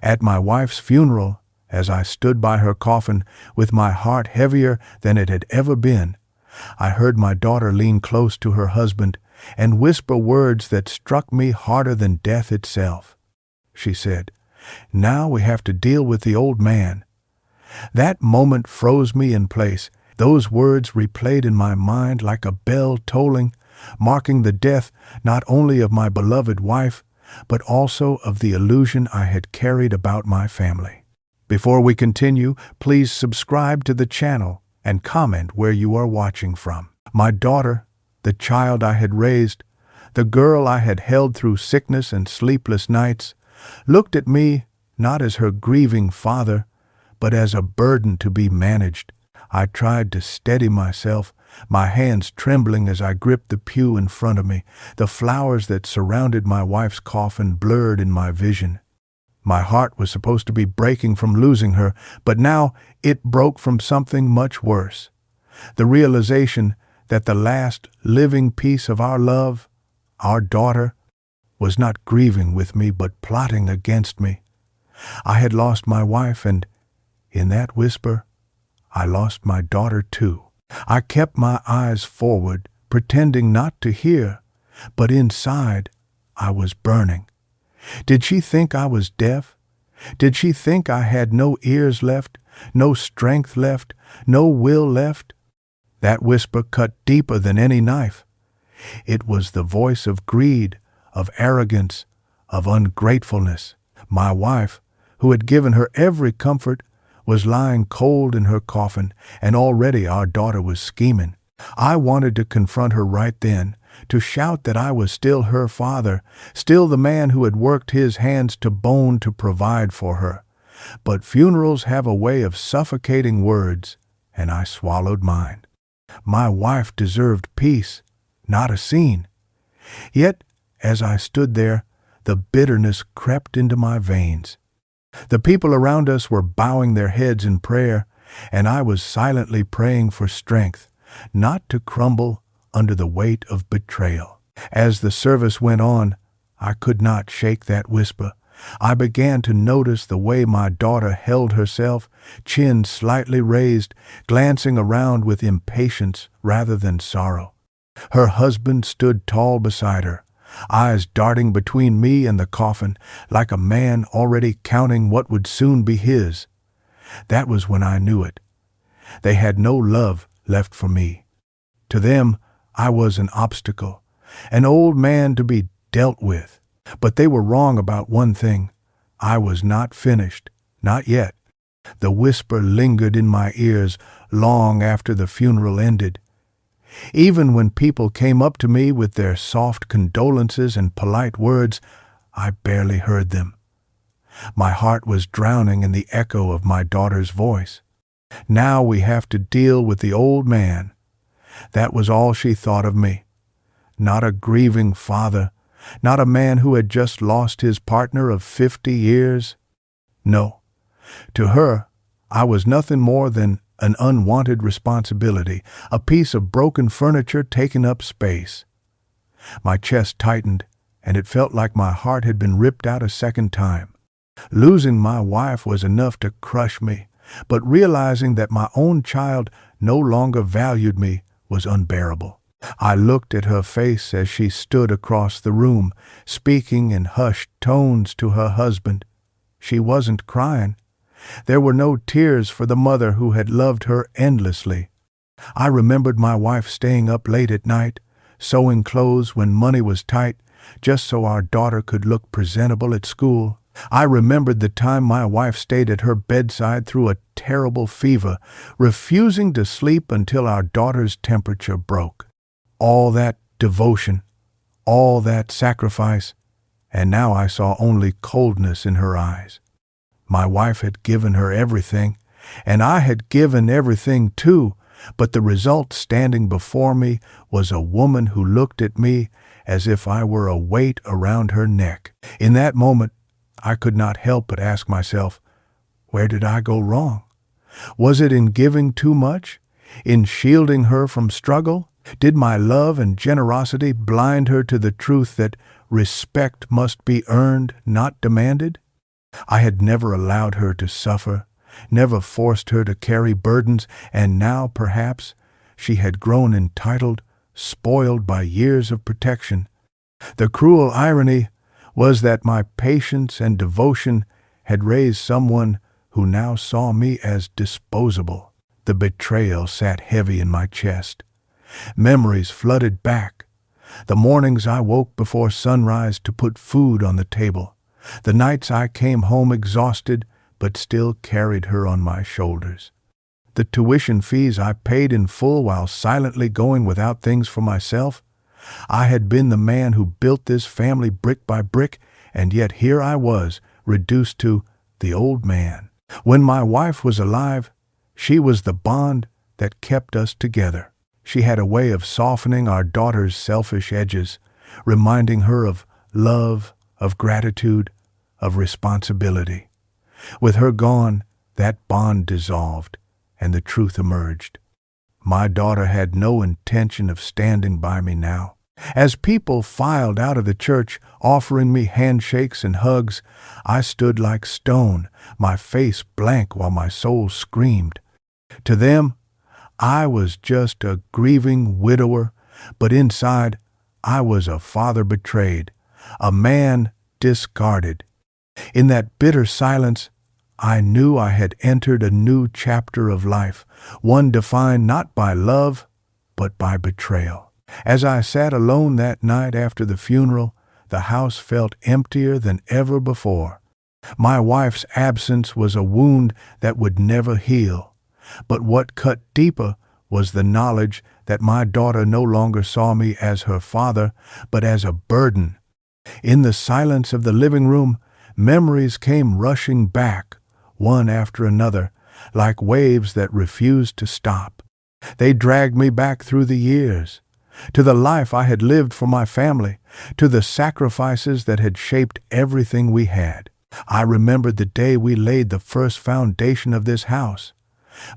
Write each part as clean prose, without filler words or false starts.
At my wife's funeral, as I stood by her coffin with my heart heavier than it had ever been, I heard my daughter lean close to her husband and whisper words that struck me harder than death itself. She said, "Now we have to deal with the old man." That moment froze me in place. Those words replayed in my mind like a bell tolling, marking the death not only of my beloved wife, but also of the illusion I had carried about my family. Before we continue, please subscribe to the channel and comment where you are watching from. My daughter, the child I had raised, the girl I had held through sickness and sleepless nights, looked at me not as her grieving father, but as a burden to be managed. I tried to steady myself, my hands trembling as I gripped the pew in front of me. The flowers that surrounded my wife's coffin blurred in my vision. My heart was supposed to be breaking from losing her, but now it broke from something much worse. The realization that the last living piece of our love, our daughter, was not grieving with me but plotting against me. I had lost my wife, and in that whisper, I lost my daughter too. I kept my eyes forward, pretending not to hear, but inside I was burning. Did she think I was deaf? Did she think I had no ears left, no strength left, no will left? That whisper cut deeper than any knife. It was the voice of greed, of arrogance, of ungratefulness. My wife, who had given her every comfort, was lying cold in her coffin, and already our daughter was scheming. I wanted to confront her right then, to shout that I was still her father, still the man who had worked his hands to bone to provide for her. But funerals have a way of suffocating words, and I swallowed mine. My wife deserved peace, not a scene. Yet, as I stood there, the bitterness crept into my veins. The people around us were bowing their heads in prayer, and I was silently praying for strength, not to crumble under the weight of betrayal. As the service went on, I could not shake that whisper. I began to notice the way my daughter held herself, chin slightly raised, glancing around with impatience rather than sorrow. Her husband stood tall beside her, eyes darting between me and the coffin, like a man already counting what would soon be his. That was when I knew it. They had no love left for me. To them, I was an obstacle, an old man to be dealt with. But they were wrong about one thing. I was not finished, not yet. The whisper lingered in my ears long after the funeral ended. Even when people came up to me with their soft condolences and polite words, I barely heard them. My heart was drowning in the echo of my daughter's voice. Now we have to deal with the old man. That was all she thought of me. Not a grieving father, not a man who had just lost his partner of 50 years. No, to her, I was nothing more than an unwanted responsibility, a piece of broken furniture taking up space. My chest tightened, and it felt like my heart had been ripped out a second time. Losing my wife was enough to crush me, but realizing that my own child no longer valued me was unbearable. I looked at her face as she stood across the room, speaking in hushed tones to her husband. She wasn't crying. There were no tears for the mother who had loved her endlessly. I remembered my wife staying up late at night, sewing clothes when money was tight, just so our daughter could look presentable at school. I remembered the time my wife stayed at her bedside through a terrible fever, refusing to sleep until our daughter's temperature broke. All that devotion, all that sacrifice, and now I saw only coldness in her eyes. My wife had given her everything, and I had given everything too, but the result standing before me was a woman who looked at me as if I were a weight around her neck. In that moment, I could not help but ask myself, where did I go wrong? Was it in giving too much? In shielding her from struggle? Did my love and generosity blind her to the truth that respect must be earned, not demanded? I had never allowed her to suffer, never forced her to carry burdens, and now, perhaps, she had grown entitled, spoiled by years of protection. The cruel irony was that my patience and devotion had raised someone who now saw me as disposable. The betrayal sat heavy in my chest. Memories flooded back. The mornings I woke before sunrise to put food on the table. The nights I came home exhausted but still carried her on my shoulders. The tuition fees I paid in full while silently going without things for myself. I had been the man who built this family brick by brick, and yet here I was, reduced to the old man. When my wife was alive, she was the bond that kept us together. She had a way of softening our daughter's selfish edges, reminding her of love, of gratitude, of responsibility. With her gone, that bond dissolved, and the truth emerged. My daughter had no intention of standing by me now. As people filed out of the church, offering me handshakes and hugs, I stood like stone, my face blank while my soul screamed. To them, I was just a grieving widower, but inside, I was a father betrayed, a man discarded. In that bitter silence, I knew I had entered a new chapter of life, one defined not by love, but by betrayal. As I sat alone that night after the funeral, the house felt emptier than ever before. My wife's absence was a wound that would never heal. But what cut deeper was the knowledge that my daughter no longer saw me as her father, but as a burden. In the silence of the living room, memories came rushing back, one after another, like waves that refused to stop. They dragged me back through the years, to the life I had lived for my family, to the sacrifices that had shaped everything we had. I remembered the day we laid the first foundation of this house.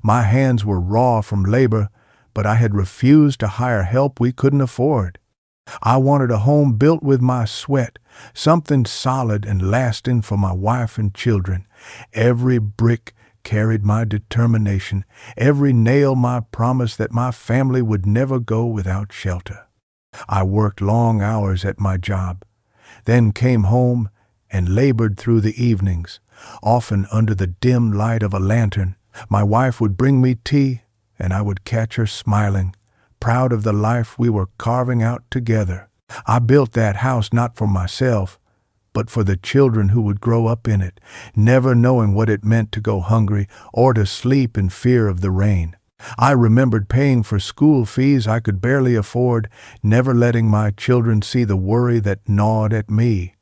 My hands were raw from labor, but I had refused to hire help we couldn't afford. I wanted a home built with my sweat, something solid and lasting for my wife and children. Every brick carried my determination, every nail my promise that my family would never go without shelter. I worked long hours at my job, then came home and labored through the evenings, often under the dim light of a lantern. My wife would bring me tea, and I would catch her smiling, proud of the life we were carving out together. I built that house not for myself, but for the children who would grow up in it, never knowing what it meant to go hungry or to sleep in fear of the rain. I remembered paying for school fees I could barely afford, never letting my children see the worry that gnawed at me.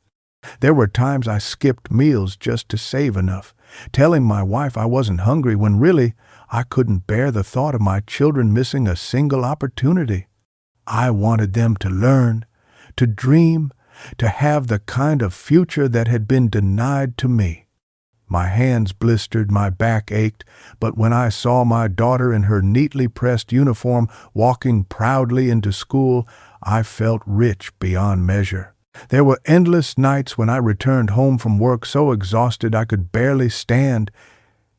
There were times I skipped meals just to save enough, telling my wife I wasn't hungry when really I couldn't bear the thought of my children missing a single opportunity. I wanted them to learn, to dream, to have the kind of future that had been denied to me. My hands blistered, my back ached, but when I saw my daughter in her neatly pressed uniform walking proudly into school, I felt rich beyond measure. There were endless nights when I returned home from work so exhausted I could barely stand,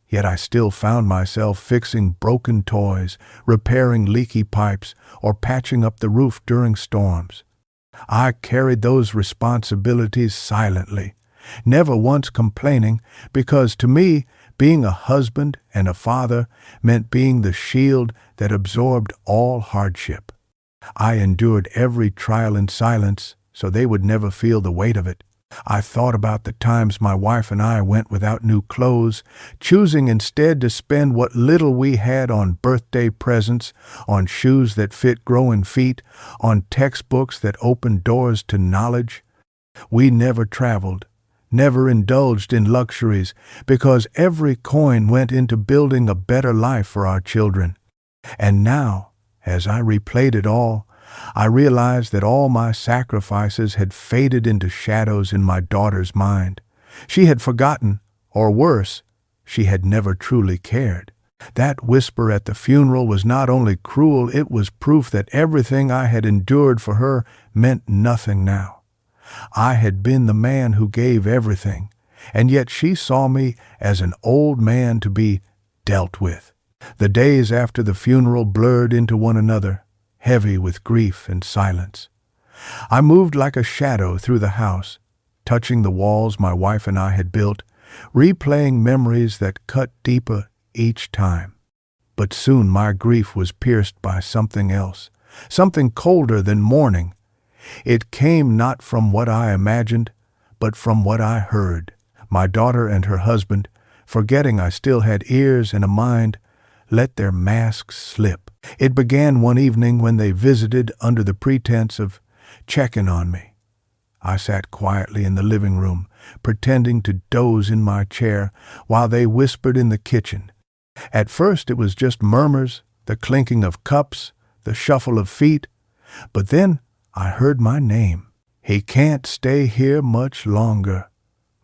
yet I still found myself fixing broken toys, repairing leaky pipes, or patching up the roof during storms. I carried those responsibilities silently, never once complaining, because to me, being a husband and a father meant being the shield that absorbed all hardship. I endured every trial in silence, so they would never feel the weight of it. I thought about the times my wife and I went without new clothes, choosing instead to spend what little we had on birthday presents, on shoes that fit growing feet, on textbooks that opened doors to knowledge. We never traveled, never indulged in luxuries, because every coin went into building a better life for our children. And now, as I replayed it all, I realized that all my sacrifices had faded into shadows in my daughter's mind. She had forgotten, or worse, she had never truly cared. That whisper at the funeral was not only cruel, it was proof that everything I had endured for her meant nothing now. I had been the man who gave everything, and yet she saw me as an old man to be dealt with. The days after the funeral blurred into one another, heavy with grief and silence. I moved like a shadow through the house, touching the walls my wife and I had built, replaying memories that cut deeper each time. But soon my grief was pierced by something else, something colder than mourning. It came not from what I imagined, but from what I heard. My daughter and her husband, forgetting I still had ears and a mind, let their masks slip. It began one evening when they visited under the pretense of checking on me. I sat quietly in the living room, pretending to doze in my chair while they whispered in the kitchen. At first it was just murmurs, the clinking of cups, the shuffle of feet, but then I heard my name. "He can't stay here much longer."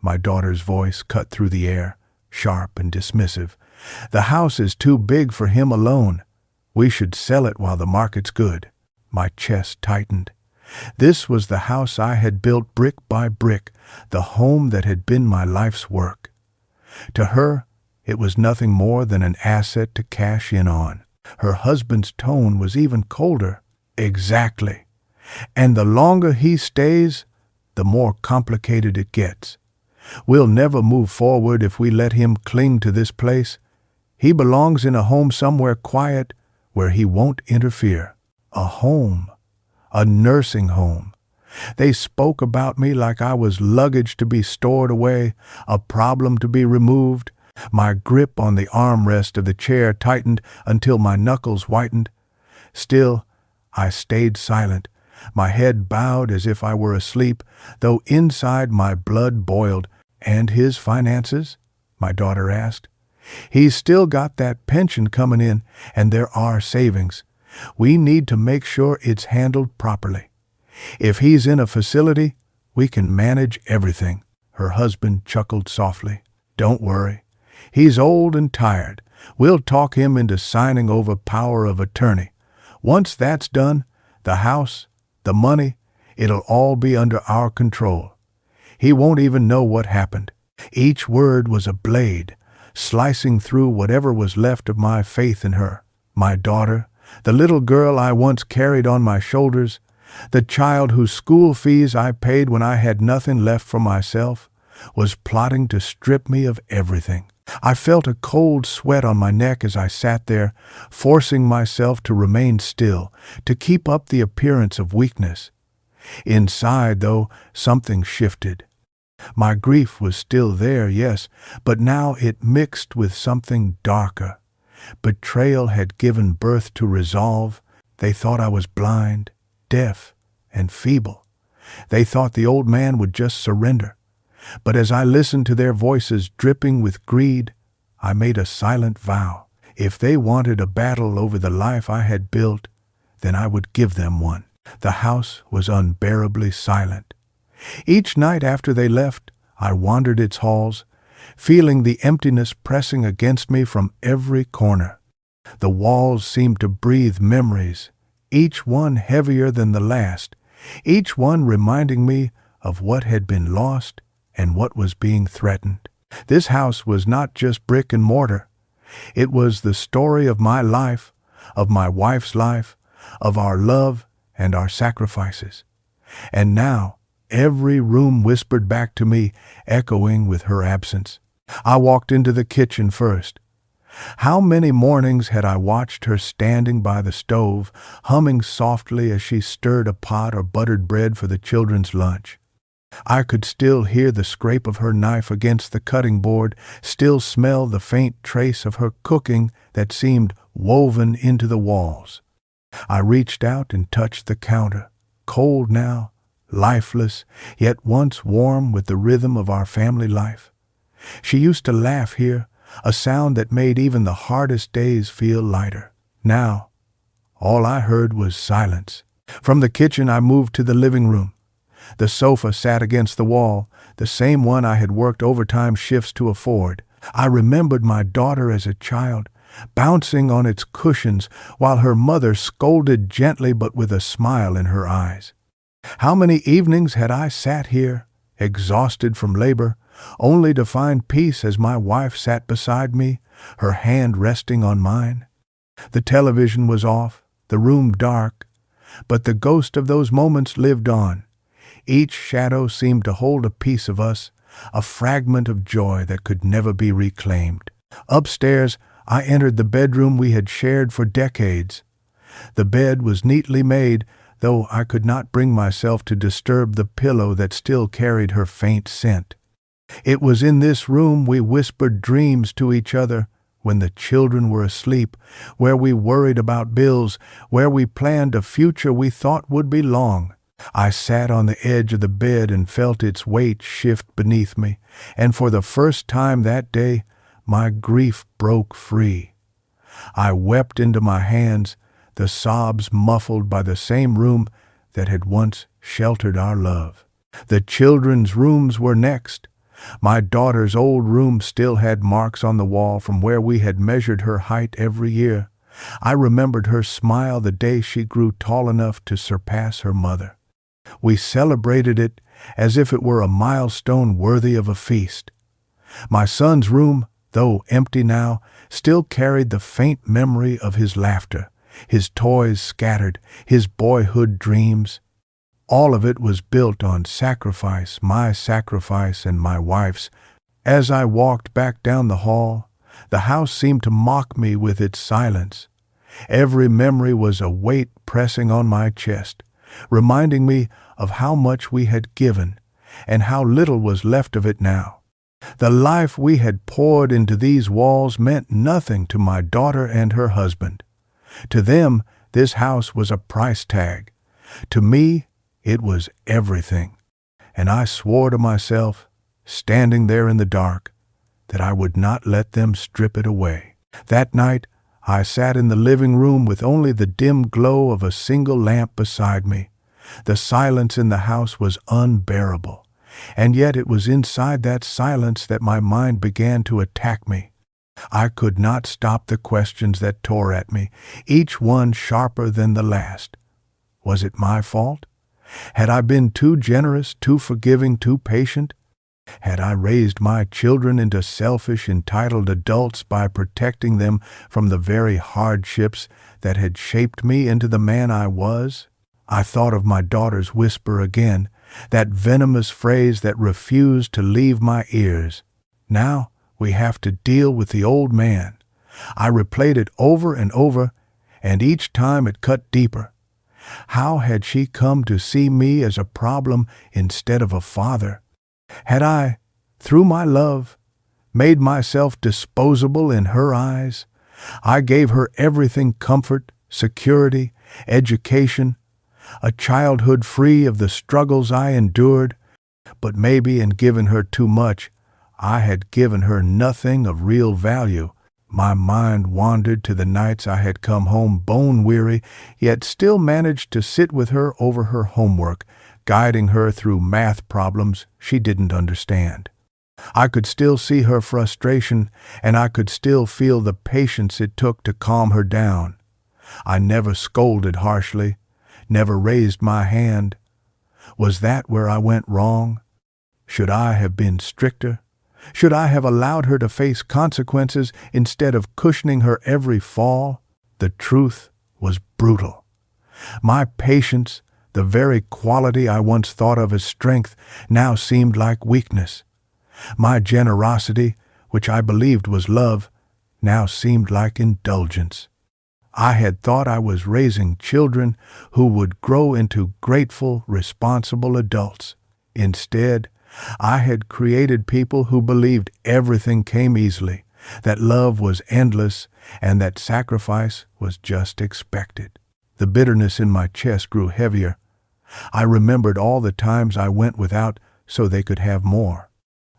My daughter's voice cut through the air, sharp and dismissive. "The house is too big for him alone. We should sell it while the market's good." My chest tightened. This was the house I had built brick by brick, the home that had been my life's work. To her, it was nothing more than an asset to cash in on. Her husband's tone was even colder. "Exactly. And the longer he stays, the more complicated it gets. We'll never move forward if we let him cling to this place. He belongs in a home somewhere quiet where he won't interfere." A home. A nursing home. They spoke about me like I was luggage to be stored away, a problem to be removed. My grip on the armrest of the chair tightened until my knuckles whitened. Still, I stayed silent, my head bowed as if I were asleep, though inside my blood boiled. "And his finances?" my daughter asked. "He's still got that pension coming in, and there are savings. We need to make sure it's handled properly. If he's in a facility, we can manage everything." Her husband chuckled softly. "Don't worry. He's old and tired. We'll talk him into signing over power of attorney. Once that's done, the house, the money, it'll all be under our control. He won't even know what happened." Each word was a blade, slicing through whatever was left of my faith in her. My daughter, the little girl I once carried on my shoulders, the child whose school fees I paid when I had nothing left for myself, was plotting to strip me of everything. I felt a cold sweat on my neck as I sat there, forcing myself to remain still, to keep up the appearance of weakness. Inside, though, something shifted. My grief was still there, yes, but now it mixed with something darker. Betrayal had given birth to resolve. They thought I was blind, deaf, and feeble. They thought the old man would just surrender. But as I listened to their voices dripping with greed, I made a silent vow. If they wanted a battle over the life I had built, then I would give them one. The house was unbearably silent. Each night after they left, I wandered its halls, feeling the emptiness pressing against me from every corner. The walls seemed to breathe memories, each one heavier than the last, each one reminding me of what had been lost and what was being threatened. This house was not just brick and mortar. It was the story of my life, of my wife's life, of our love and our sacrifices. And now, every room whispered back to me, echoing with her absence. I walked into the kitchen first. How many mornings had I watched her standing by the stove, humming softly as she stirred a pot or buttered bread for the children's lunch. I could still hear the scrape of her knife against the cutting board, still smell the faint trace of her cooking that seemed woven into the walls. I reached out and touched the counter, cold now, lifeless, yet once warm with the rhythm of our family life. She used to laugh here, a sound that made even the hardest days feel lighter. Now, all I heard was silence. From the kitchen I moved to the living room. The sofa sat against the wall, the same one I had worked overtime shifts to afford. I remembered my daughter as a child, bouncing on its cushions while her mother scolded gently but with a smile in her eyes. How many evenings had I sat here, exhausted from labor, only to find peace as my wife sat beside me, her hand resting on mine. The television was off, the room dark, but the ghost of those moments lived on. Each shadow seemed to hold a piece of us, a fragment of joy that could never be reclaimed. Upstairs, I entered the bedroom we had shared for decades. The bed was neatly made, though I could not bring myself to disturb the pillow that still carried her faint scent. It was in this room we whispered dreams to each other when the children were asleep, where we worried about bills, where we planned a future we thought would be long. I sat on the edge of the bed and felt its weight shift beneath me, and for the first time that day, my grief broke free. I wept into my hands, the sobs muffled by the same room that had once sheltered our love. The children's rooms were next. My daughter's old room still had marks on the wall from where we had measured her height every year. I remembered her smile the day she grew tall enough to surpass her mother. We celebrated it as if it were a milestone worthy of a feast. My son's room, though empty now, still carried the faint memory of his laughter, his toys scattered, his boyhood dreams. All of it was built on sacrifice, my sacrifice and my wife's. As I walked back down the hall, the house seemed to mock me with its silence. Every memory was a weight pressing on my chest, reminding me of how much we had given and how little was left of it now. The life we had poured into these walls meant nothing to my daughter and her husband. To them, this house was a price tag. To me, it was everything, and I swore to myself, standing there in the dark, that I would not let them strip it away. That night, I sat in the living room with only the dim glow of a single lamp beside me. The silence in the house was unbearable, and yet it was inside that silence that my mind began to attack me. I could not stop the questions that tore at me, each one sharper than the last. Was it my fault? Had I been too generous, too forgiving, too patient? Had I raised my children into selfish, entitled adults by protecting them from the very hardships that had shaped me into the man I was? I thought of my daughter's whisper again, that venomous phrase that refused to leave my ears. Now we have to deal with the old man. I replayed it over and over, and each time it cut deeper. How had she come to see me as a problem instead of a father? Had I, through my love, made myself disposable in her eyes? I gave her everything: comfort, security, education, a childhood free of the struggles I endured. But maybe in giving her too much, I had given her nothing of real value. My mind wandered to the nights I had come home bone-weary, yet still managed to sit with her over her homework, guiding her through math problems she didn't understand. I could still see her frustration, and I could still feel the patience it took to calm her down. I never scolded harshly, never raised my hand. Was that where I went wrong? Should I have been stricter? Should I have allowed her to face consequences instead of cushioning her every fall? The truth was brutal. My patience, the very quality I once thought of as strength, now seemed like weakness. My generosity, which I believed was love, now seemed like indulgence. I had thought I was raising children who would grow into grateful, responsible adults. Instead, I had created people who believed everything came easily, that love was endless, and that sacrifice was just expected. The bitterness in my chest grew heavier. I remembered all the times I went without so they could have more.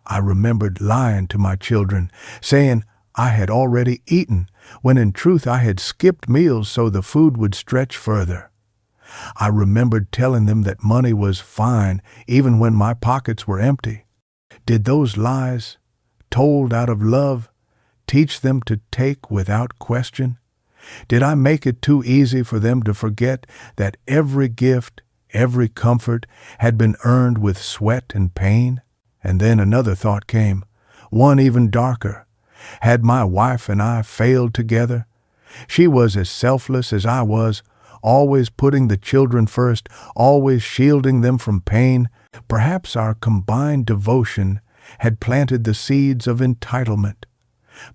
I remembered lying to my children, saying I had already eaten, when in truth I had skipped meals so the food would stretch further. I remembered telling them that money was fine even when my pockets were empty. Did those lies, told out of love, teach them to take without question? Did I make it too easy for them to forget that every gift, every comfort had been earned with sweat and pain? And then another thought came, one even darker. Had my wife and I failed together? She was as selfless as I was, always putting the children first, always shielding them from pain. Perhaps our combined devotion had planted the seeds of entitlement.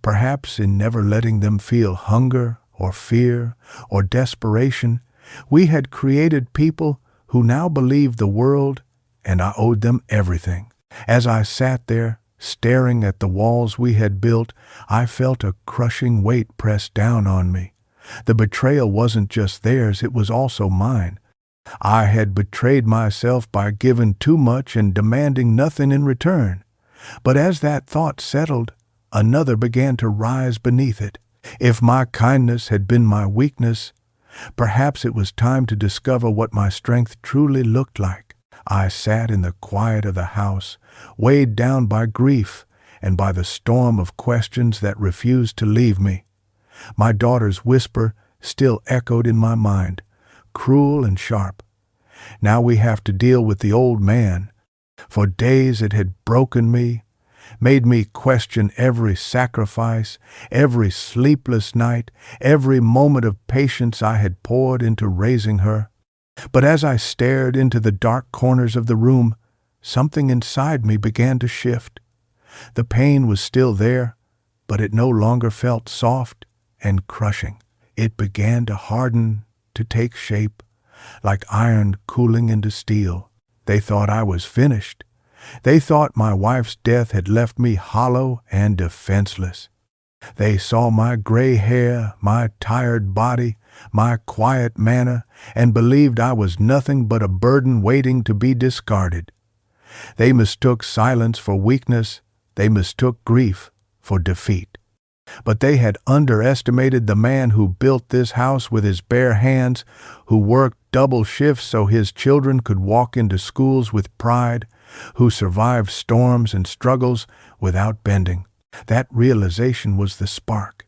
Perhaps in never letting them feel hunger or fear or desperation, we had created people who now believed the world and I owed them everything. As I sat there, staring at the walls we had built, I felt a crushing weight press down on me. The betrayal wasn't just theirs, it was also mine. I had betrayed myself by giving too much and demanding nothing in return. But as that thought settled, another began to rise beneath it. If my kindness had been my weakness, perhaps it was time to discover what my strength truly looked like. I sat in the quiet of the house, weighed down by grief and by the storm of questions that refused to leave me. My daughter's whisper still echoed in my mind, cruel and sharp. Now we have to deal with the old man. For days it had broken me, made me question every sacrifice, every sleepless night, every moment of patience I had poured into raising her. But as I stared into the dark corners of the room, something inside me began to shift. The pain was still there, but it no longer felt soft and crushing. It began to harden, to take shape, like iron cooling into steel. They thought I was finished. They thought my wife's death had left me hollow and defenseless. They saw my gray hair, my tired body, my quiet manner, and believed I was nothing but a burden waiting to be discarded. They mistook silence for weakness. They mistook grief for defeat. But they had underestimated the man who built this house with his bare hands, who worked double shifts so his children could walk into schools with pride, who survived storms and struggles without bending. That realization was the spark.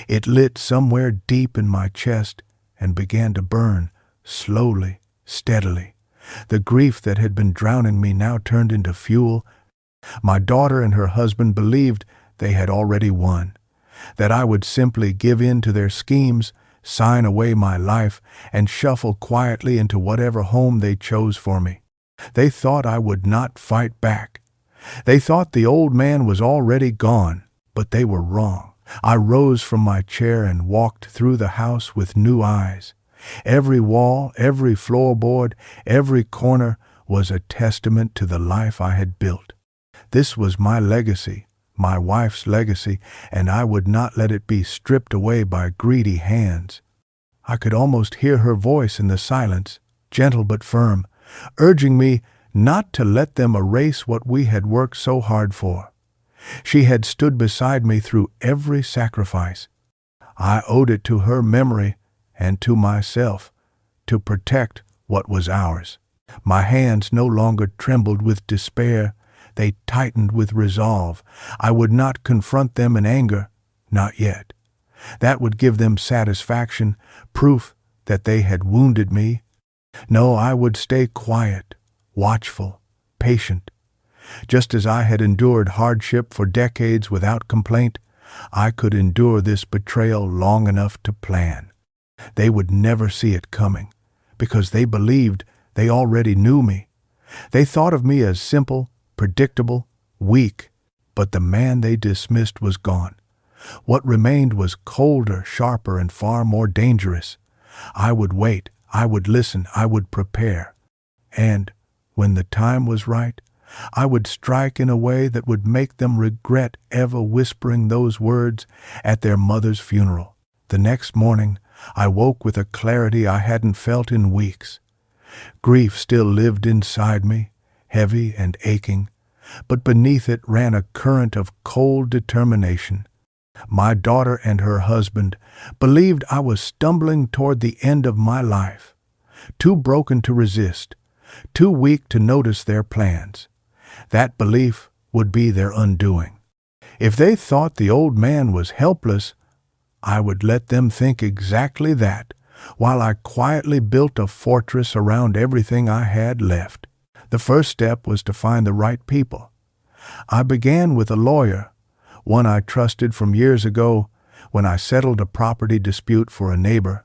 It lit somewhere deep in my chest and began to burn, slowly, steadily. The grief that had been drowning me now turned into fuel. My daughter and her husband believed they had already won, that I would simply give in to their schemes, sign away my life, and shuffle quietly into whatever home they chose for me. They thought I would not fight back. They thought the old man was already gone, but they were wrong. I rose from my chair and walked through the house with new eyes. Every wall, every floorboard, every corner was a testament to the life I had built. This was my legacy, my wife's legacy, and I would not let it be stripped away by greedy hands. I could almost hear her voice in the silence, gentle but firm, urging me not to let them erase what we had worked so hard for. She had stood beside me through every sacrifice. I owed it to her memory and to myself to protect what was ours. My hands no longer trembled with despair. They tightened with resolve. I would not confront them in anger, not yet. That would give them satisfaction, proof that they had wounded me. No, I would stay quiet, watchful, patient. Just as I had endured hardship for decades without complaint, I could endure this betrayal long enough to plan. They would never see it coming, because they believed they already knew me. They thought of me as simple, predictable, weak, but the man they dismissed was gone. What remained was colder, sharper, and far more dangerous. I would wait, I would listen, I would prepare. And, when the time was right, I would strike in a way that would make them regret ever whispering those words at their mother's funeral. The next morning, I woke with a clarity I hadn't felt in weeks. Grief still lived inside me, heavy and aching, but beneath it ran a current of cold determination. My daughter and her husband believed I was stumbling toward the end of my life, too broken to resist, too weak to notice their plans. That belief would be their undoing. If they thought the old man was helpless, I would let them think exactly that, while I quietly built a fortress around everything I had left. The first step was to find the right people, I began with a lawyer, one I trusted from years ago when I settled a property dispute for a neighbor.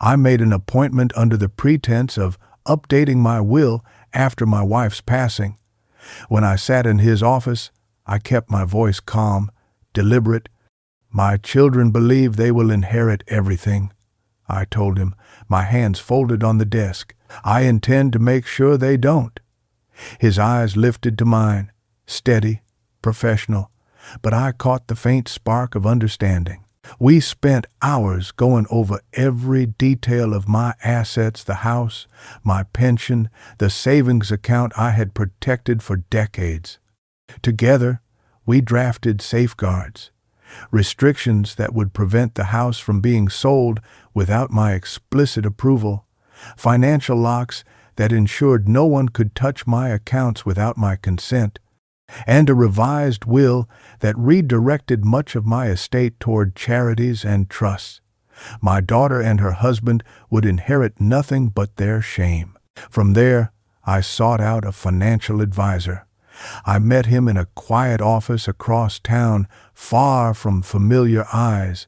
I made an appointment under the pretense of updating my will after my wife's passing. When I sat in his office, I kept my voice calm, deliberate. "My children believe they will inherit everything," I told him, my hands folded on the desk. "I intend to make sure they don't." His eyes lifted to mine, steady, professional, but I caught the faint spark of understanding. We spent hours going over every detail of my assets, the house, my pension, the savings account I had protected for decades. Together, we drafted safeguards, restrictions that would prevent the house from being sold without my explicit approval, financial locks that ensured no one could touch my accounts without my consent, and a revised will that redirected much of my estate toward charities and trusts. My daughter and her husband would inherit nothing but their shame. From there, I sought out a financial advisor. I met him in a quiet office across town, far from familiar eyes.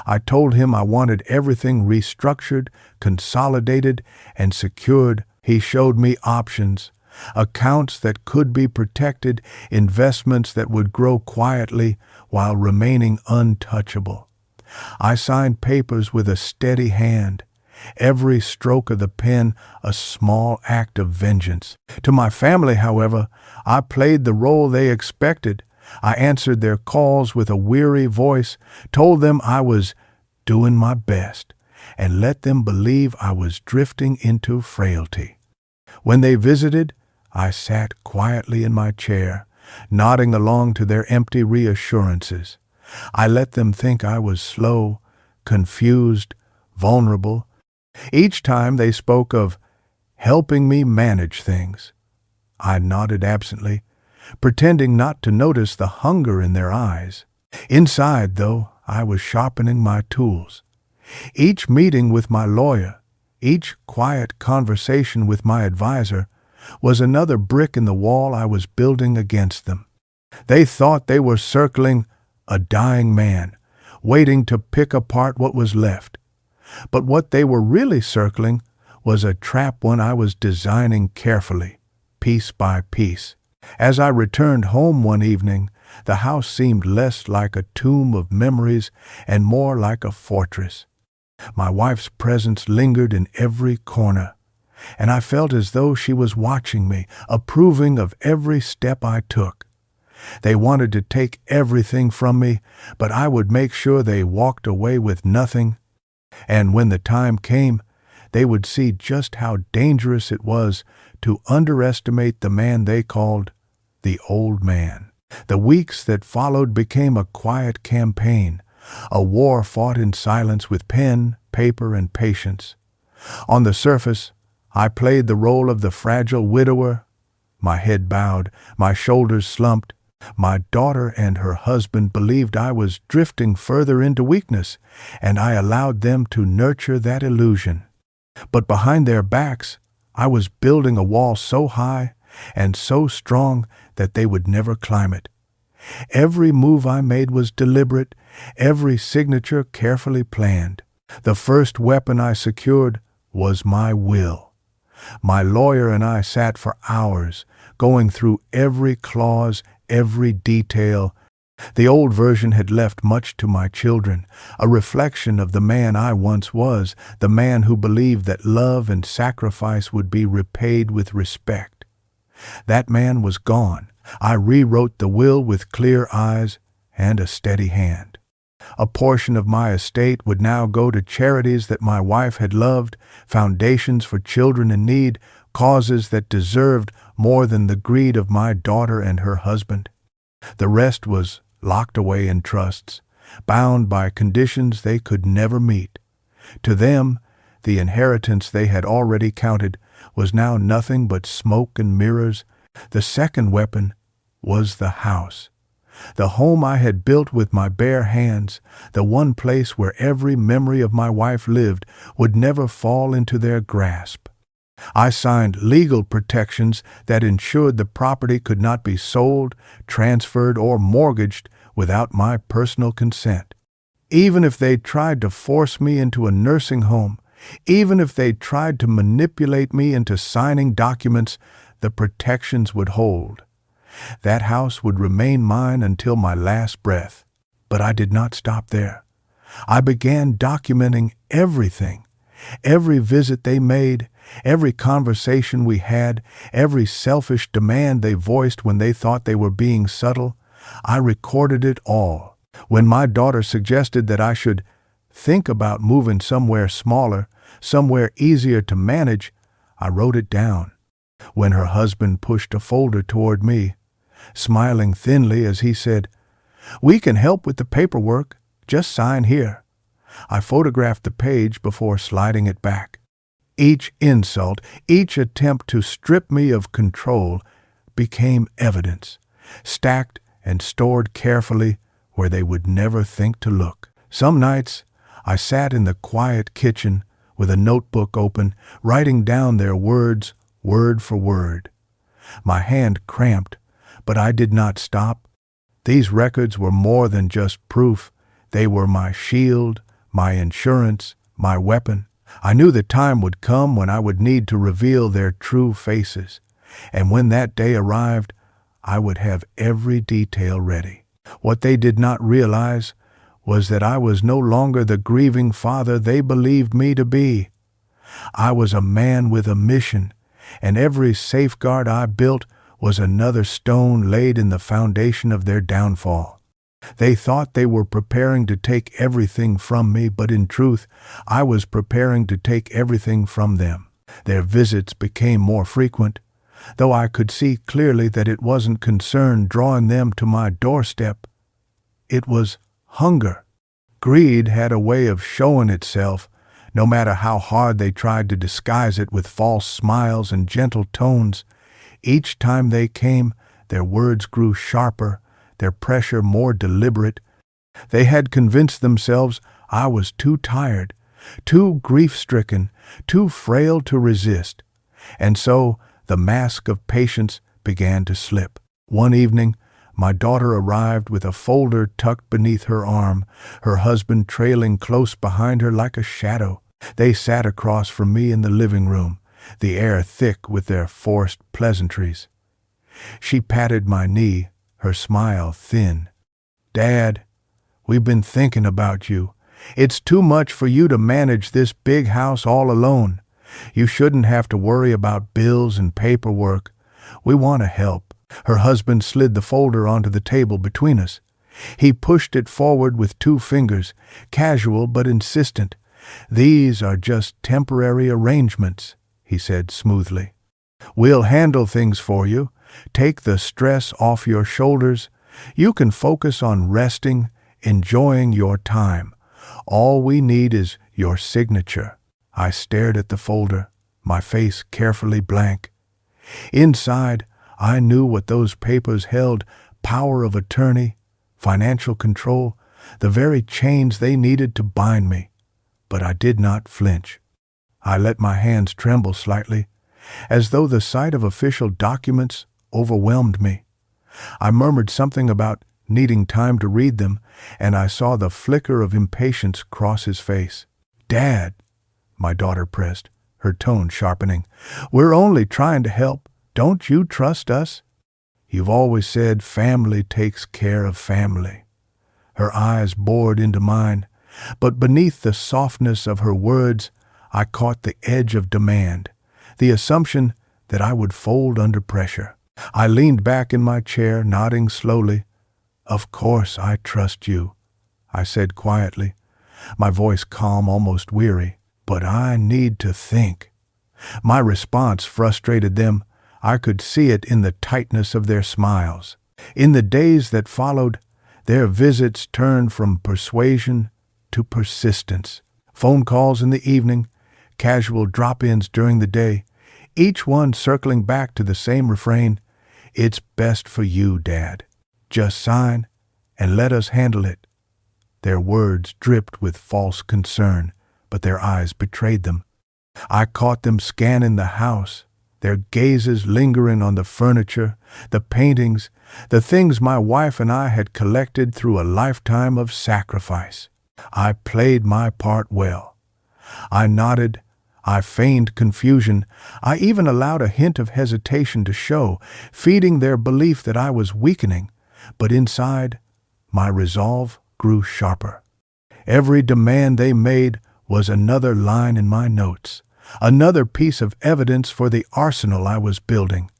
I told him I wanted everything restructured, consolidated, and secured. He showed me options, accounts that could be protected, investments that would grow quietly while remaining untouchable. I signed papers with a steady hand, every stroke of the pen a small act of vengeance. To my family, however, I played the role they expected. I answered their calls with a weary voice, told them I was doing my best, and let them believe I was drifting into frailty. When they visited, I sat quietly in my chair, nodding along to their empty reassurances. I let them think I was slow, confused, vulnerable. Each time they spoke of helping me manage things, I nodded absently, pretending not to notice the hunger in their eyes. Inside, though, I was sharpening my tools. Each meeting with my lawyer, each quiet conversation with my advisor, was another brick in the wall I was building against them. They thought they were circling a dying man, waiting to pick apart what was left. But what they were really circling was a trap one I was designing carefully, piece by piece. As I returned home one evening, the house seemed less like a tomb of memories and more like a fortress. My wife's presence lingered in every corner, and I felt as though she was watching me, approving of every step I took. They wanted to take everything from me, but I would make sure they walked away with nothing. And when the time came, they would see just how dangerous it was to underestimate the man they called the old man. The weeks that followed became a quiet campaign, a war fought in silence with pen, paper, and patience. On the surface, I played the role of the fragile widower, my head bowed, my shoulders slumped. My daughter and her husband believed I was drifting further into weakness, and I allowed them to nurture that illusion. But behind their backs, I was building a wall so high and so strong that they would never climb it. Every move I made was deliberate, every signature carefully planned. The first weapon I secured was my will. My lawyer and I sat for hours, going through every clause, every detail. The old version had left much to my children, a reflection of the man I once was, the man who believed that love and sacrifice would be repaid with respect. That man was gone. I rewrote the will with clear eyes and a steady hand. A portion of my estate would now go to charities that my wife had loved, foundations for children in need, causes that deserved more than the greed of my daughter and her husband. The rest was locked away in trusts, bound by conditions they could never meet. To them, the inheritance they had already counted was now nothing but smoke and mirrors. The second weapon was the house. The home I had built with my bare hands, the one place where every memory of my wife lived, would never fall into their grasp. I signed legal protections that ensured the property could not be sold, transferred, or mortgaged without my personal consent. Even if they tried to force me into a nursing home, even if they tried to manipulate me into signing documents, the protections would hold. That house would remain mine until my last breath. But I did not stop there. I began documenting everything. Every visit they made, every conversation we had, every selfish demand they voiced when they thought they were being subtle. I recorded it all. When my daughter suggested that I should think about moving somewhere smaller, somewhere easier to manage, I wrote it down. When her husband pushed a folder toward me, smiling thinly as he said, "We can help with the paperwork. Just sign here." I photographed the page before sliding it back. Each insult, each attempt to strip me of control became evidence, stacked and stored carefully where they would never think to look. Some nights, I sat in the quiet kitchen with a notebook open, writing down their words, word for word. My hand cramped, but I did not stop. These records were more than just proof. They were my shield, my insurance, my weapon. I knew the time would come when I would need to reveal their true faces, and when that day arrived, I would have every detail ready. What they did not realize was that I was no longer the grieving father they believed me to be. I was a man with a mission, and every safeguard I built was another stone laid in the foundation of their downfall. They thought they were preparing to take everything from me, but in truth, I was preparing to take everything from them. Their visits became more frequent, though I could see clearly that it wasn't concern drawing them to my doorstep. It was hunger. Greed had a way of showing itself, no matter how hard they tried to disguise it with false smiles and gentle tones. Each time they came, their words grew sharper, their pressure more deliberate. They had convinced themselves I was too tired, too grief-stricken, too frail to resist. And so the mask of patience began to slip. One evening, my daughter arrived with a folder tucked beneath her arm, her husband trailing close behind her like a shadow. They sat across from me in the living room, the air thick with their forced pleasantries. She patted my knee, her smile thin. "Dad, we've been thinking about you. It's too much for you to manage this big house all alone. You shouldn't have to worry about bills and paperwork. We want to help." Her husband slid the folder onto the table between us. He pushed it forward with 2 fingers, casual but insistent. "These are just temporary arrangements," he said smoothly. "We'll handle things for you. Take the stress off your shoulders. You can focus on resting, enjoying your time. All we need is your signature." I stared at the folder, my face carefully blank. Inside, I knew what those papers held: power of attorney, financial control, the very chains they needed to bind me. But I did not flinch. I let my hands tremble slightly, as though the sight of official documents overwhelmed me. I murmured something about needing time to read them, and I saw the flicker of impatience cross his face. "Dad," my daughter pressed, her tone sharpening, "we're only trying to help. Don't you trust us? You've always said family takes care of family." Her eyes bored into mine, but beneath the softness of her words, I caught the edge of demand, the assumption that I would fold under pressure. I leaned back in my chair, nodding slowly. "Of course I trust you," I said quietly, my voice calm, almost weary. "But I need to think." My response frustrated them. I could see it in the tightness of their smiles. In the days that followed, their visits turned from persuasion to persistence. Phone calls in the evening, casual drop-ins during the day, each one circling back to the same refrain: "It's best for you, Dad. Just sign and let us handle it." Their words dripped with false concern, but their eyes betrayed them. I caught them scanning the house, their gazes lingering on the furniture, the paintings, the things my wife and I had collected through a lifetime of sacrifice. I played my part well. I nodded, I feigned confusion, I even allowed a hint of hesitation to show, feeding their belief that I was weakening, but inside, my resolve grew sharper. Every demand they made was another line in my notes, another piece of evidence for the arsenal I was building.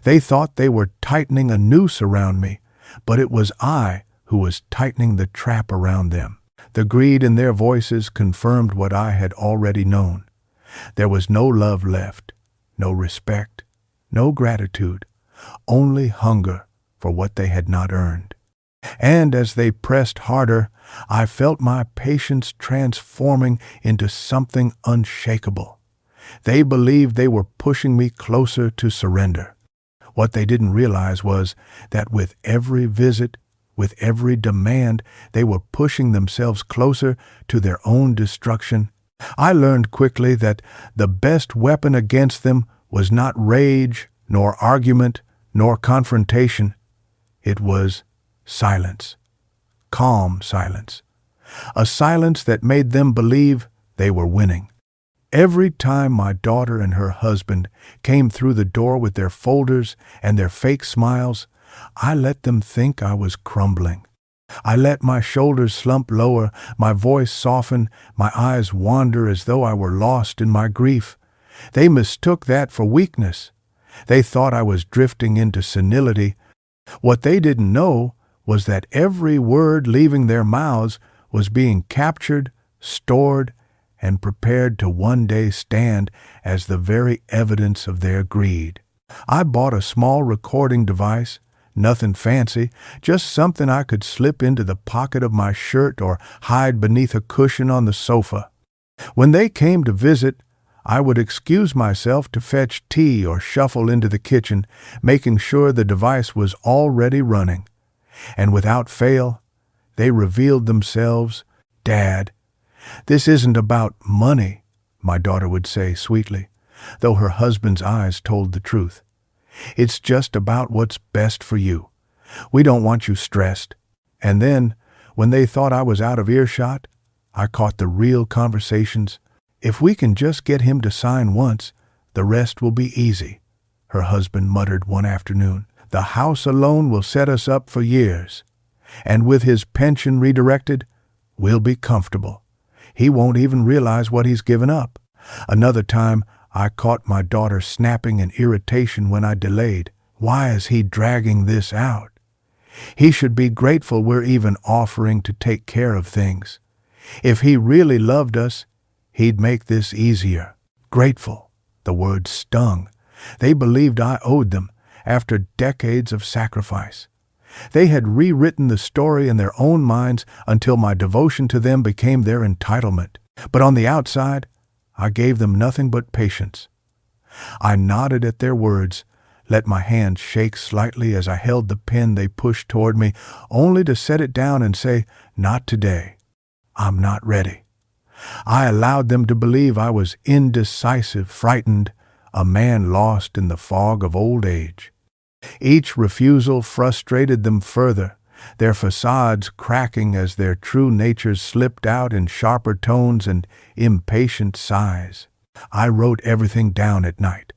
They thought they were tightening a noose around me, but it was I who was tightening the trap around them. The greed in their voices confirmed what I had already known. There was no love left, no respect, no gratitude, only hunger for what they had not earned. And as they pressed harder, I felt my patience transforming into something unshakable. They believed they were pushing me closer to surrender. What they didn't realize was that with every visit, with every demand, they were pushing themselves closer to their own destruction. I learned quickly that the best weapon against them was not rage, nor argument, nor confrontation. It was silence. Calm silence. A silence that made them believe they were winning. Every time my daughter and her husband came through the door with their folders and their fake smiles, I let them think I was crumbling. I let my shoulders slump lower, my voice soften, my eyes wander as though I were lost in my grief. They mistook that for weakness. They thought I was drifting into senility. What they didn't know was that every word leaving their mouths was being captured, stored, and prepared to one day stand as the very evidence of their greed. I bought a small recording device, nothing fancy, just something I could slip into the pocket of my shirt or hide beneath a cushion on the sofa. When they came to visit, I would excuse myself to fetch tea or shuffle into the kitchen, making sure the device was already running. And without fail, they revealed themselves. "Dad, this isn't about money," my daughter would say sweetly, though her husband's eyes told the truth. "It's just about what's best for you. We don't want you stressed." And then, when they thought I was out of earshot, I caught the real conversations. "If we can just get him to sign once, the rest will be easy," her husband muttered one afternoon. "The house alone will set us up for years. And with his pension redirected, we'll be comfortable. He won't even realize what he's given up." Another time, I caught my daughter snapping in irritation when I delayed. "Why is he dragging this out? He should be grateful we're even offering to take care of things. If he really loved us, he'd make this easier." Grateful. The word stung. They believed I owed them after decades of sacrifice. They had rewritten the story in their own minds until my devotion to them became their entitlement. But on the outside, I gave them nothing but patience. I nodded at their words, let my hand shake slightly as I held the pen they pushed toward me, only to set it down and say, "Not today. I'm not ready." I allowed them to believe I was indecisive, frightened, a man lost in the fog of old age. Each refusal frustrated them further, their facades cracking as their true natures slipped out in sharper tones and impatient sighs. I wrote everything down at night.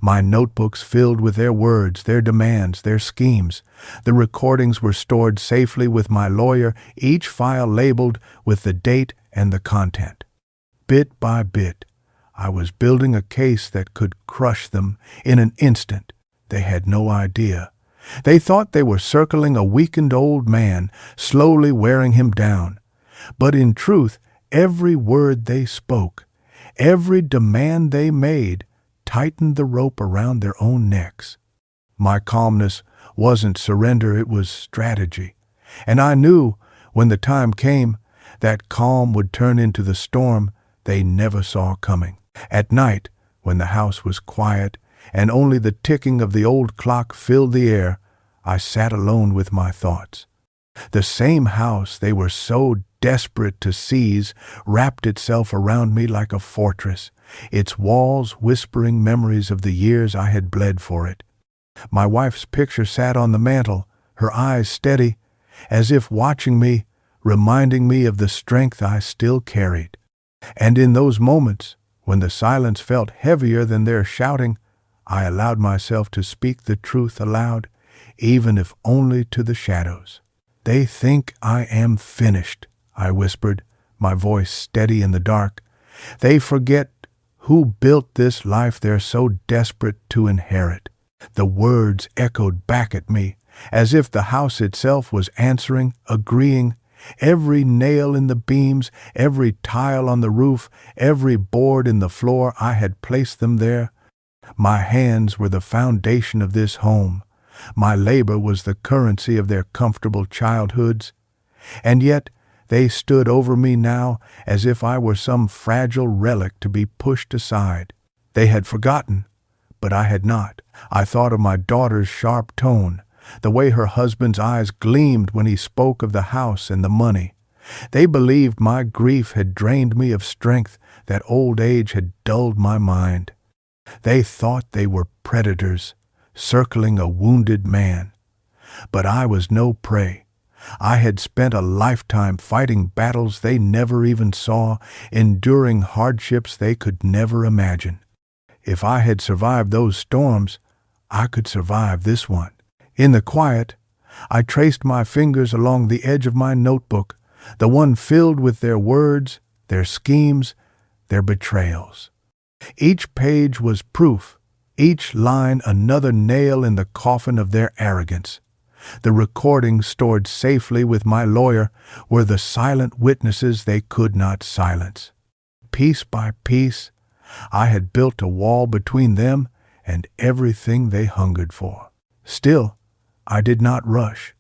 My notebooks filled with their words, their demands, their schemes. The recordings were stored safely with my lawyer, each file labeled with the date and the content. Bit by bit, I was building a case that could crush them in an instant. They had no idea. They thought they were circling a weakened old man, slowly wearing him down. But in truth, every word they spoke, every demand they made, tightened the rope around their own necks. My calmness wasn't surrender, it was strategy. And I knew, when the time came, that calm would turn into the storm they never saw coming. At night, when the house was quiet and only the ticking of the old clock filled the air, I sat alone with my thoughts. The same house they were so desperate to seize, wrapped itself around me like a fortress, its walls whispering memories of the years I had bled for it. My wife's picture sat on the mantel, her eyes steady, as if watching me, reminding me of the strength I still carried. And in those moments, when the silence felt heavier than their shouting, I allowed myself to speak the truth aloud, even if only to the shadows. "They think I am finished," I whispered, my voice steady in the dark. "They forget who built this life they're so desperate to inherit." The words echoed back at me, as if the house itself was answering, agreeing. Every nail in the beams, every tile on the roof, every board in the floor, I had placed them there. My hands were the foundation of this home. My labor was the currency of their comfortable childhoods. And yet they stood over me now as if I were some fragile relic to be pushed aside. They had forgotten, but I had not. I thought of my daughter's sharp tone, the way her husband's eyes gleamed when he spoke of the house and the money. They believed my grief had drained me of strength, that old age had dulled my mind. They thought they were predators, circling a wounded man. But I was no prey. I had spent a lifetime fighting battles they never even saw, enduring hardships they could never imagine. If I had survived those storms, I could survive this one. In the quiet, I traced my fingers along the edge of my notebook, the one filled with their words, their schemes, their betrayals. Each page was proof, each line another nail in the coffin of their arrogance. The recordings stored safely with my lawyer were the silent witnesses they could not silence. Piece by piece, I had built a wall between them and everything they hungered for. Still, I did not rush.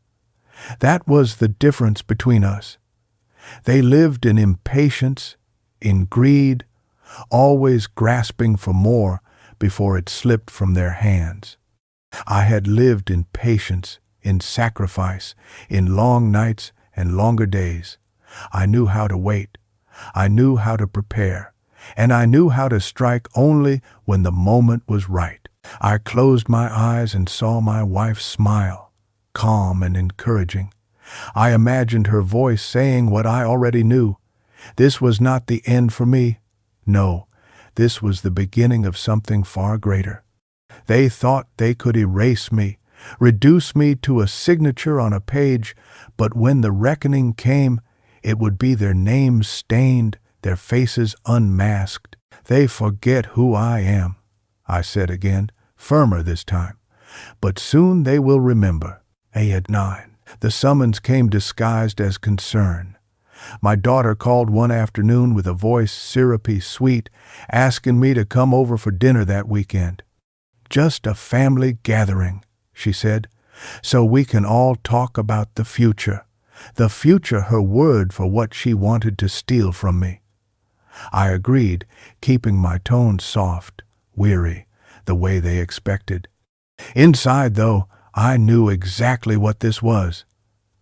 That was the difference between us. They lived in impatience, in greed, always grasping for more before it slipped from their hands. I had lived in patience, in sacrifice, in long nights and longer days. I knew how to wait. I knew how to prepare. And I knew how to strike only when the moment was right. I closed my eyes and saw my wife smile, calm and encouraging. I imagined her voice saying what I already knew. This was not the end for me. No, this was the beginning of something far greater. They thought they could erase me, reduce me to a signature on a page, but when the reckoning came, it would be their names stained, their faces unmasked. "They forget who I am," I said again, firmer this time. "But soon they will remember." At 9, the summons came disguised as concern. My daughter called one afternoon with a voice syrupy sweet, asking me to come over for dinner that weekend. "Just a family gathering," she said, "so we can all talk about the future." The future, her word for what she wanted to steal from me. I agreed, keeping my tone soft, weary, the way they expected. Inside, though, I knew exactly what this was.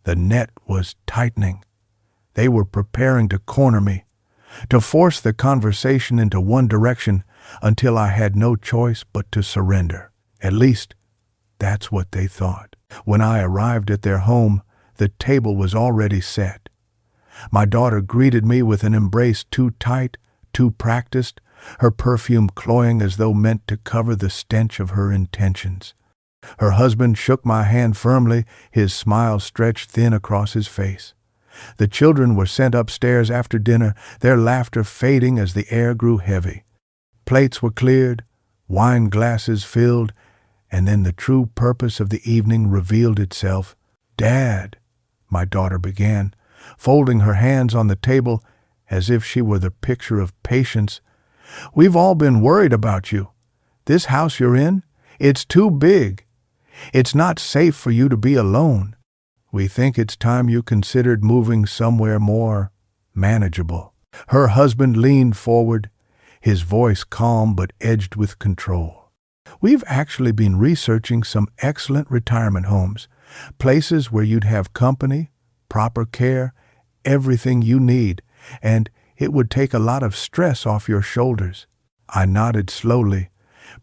The net was tightening. They were preparing to corner me, to force the conversation into one direction until I had no choice but to surrender. At least, that's what they thought. When I arrived at their home, the table was already set. My daughter greeted me with an embrace too tight, too practiced, her perfume cloying as though meant to cover the stench of her intentions. Her husband shook my hand firmly, his smile stretched thin across his face. The children were sent upstairs after dinner, their laughter fading as the air grew heavy. Plates were cleared, wine glasses filled, and then the true purpose of the evening revealed itself. "Dad," my daughter began, folding her hands on the table as if she were the picture of patience, "we've all been worried about you. This house you're in, it's too big. It's not safe for you to be alone. We think it's time you considered moving somewhere more manageable." Her husband leaned forward, his voice calm but edged with control. "We've actually been researching some excellent retirement homes, places where you'd have company, proper care, everything you need, and it would take a lot of stress off your shoulders." I nodded slowly,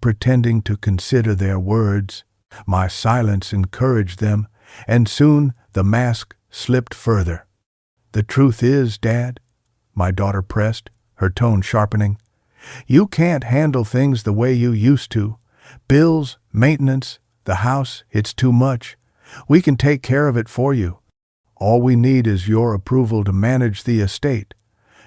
pretending to consider their words. My silence encouraged them, and soon the mask slipped further. "The truth is, Dad," my daughter pressed, her tone sharpening, "you can't handle things the way you used to. Bills, maintenance, the house, it's too much. We can take care of it for you. All we need is your approval to manage the estate,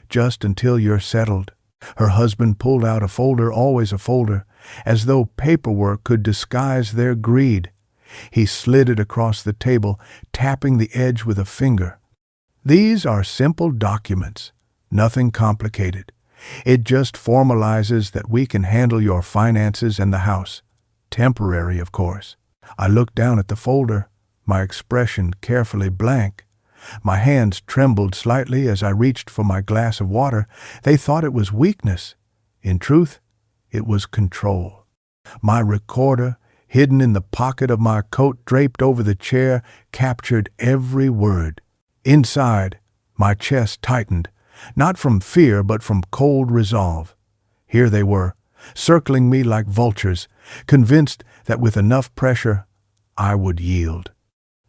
just until you're settled." Her husband pulled out a folder, always a folder, as though paperwork could disguise their greed. He slid it across the table, tapping the edge with a finger. "These are simple documents, nothing complicated. It just formalizes that we can handle your finances and the house. Temporary, of course." I looked down at the folder, my expression carefully blank. My hands trembled slightly as I reached for my glass of water. They thought it was weakness. In truth, it was control. My recorder, hidden in the pocket of my coat draped over the chair, captured every word. Inside, my chest tightened, not from fear but from cold resolve. Here they were, circling me like vultures, convinced that with enough pressure, I would yield.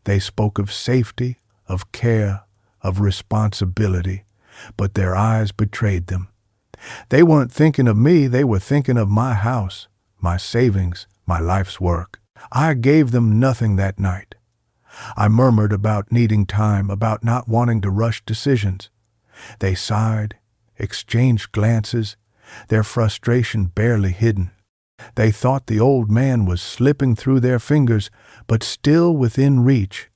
They spoke of safety, of care, of responsibility, but their eyes betrayed them. They weren't thinking of me, they were thinking of my house, my savings, my life's work. I gave them nothing that night. I murmured about needing time, about not wanting to rush decisions. They sighed, exchanged glances, their frustration barely hidden. They thought the old man was slipping through their fingers, but still within reach.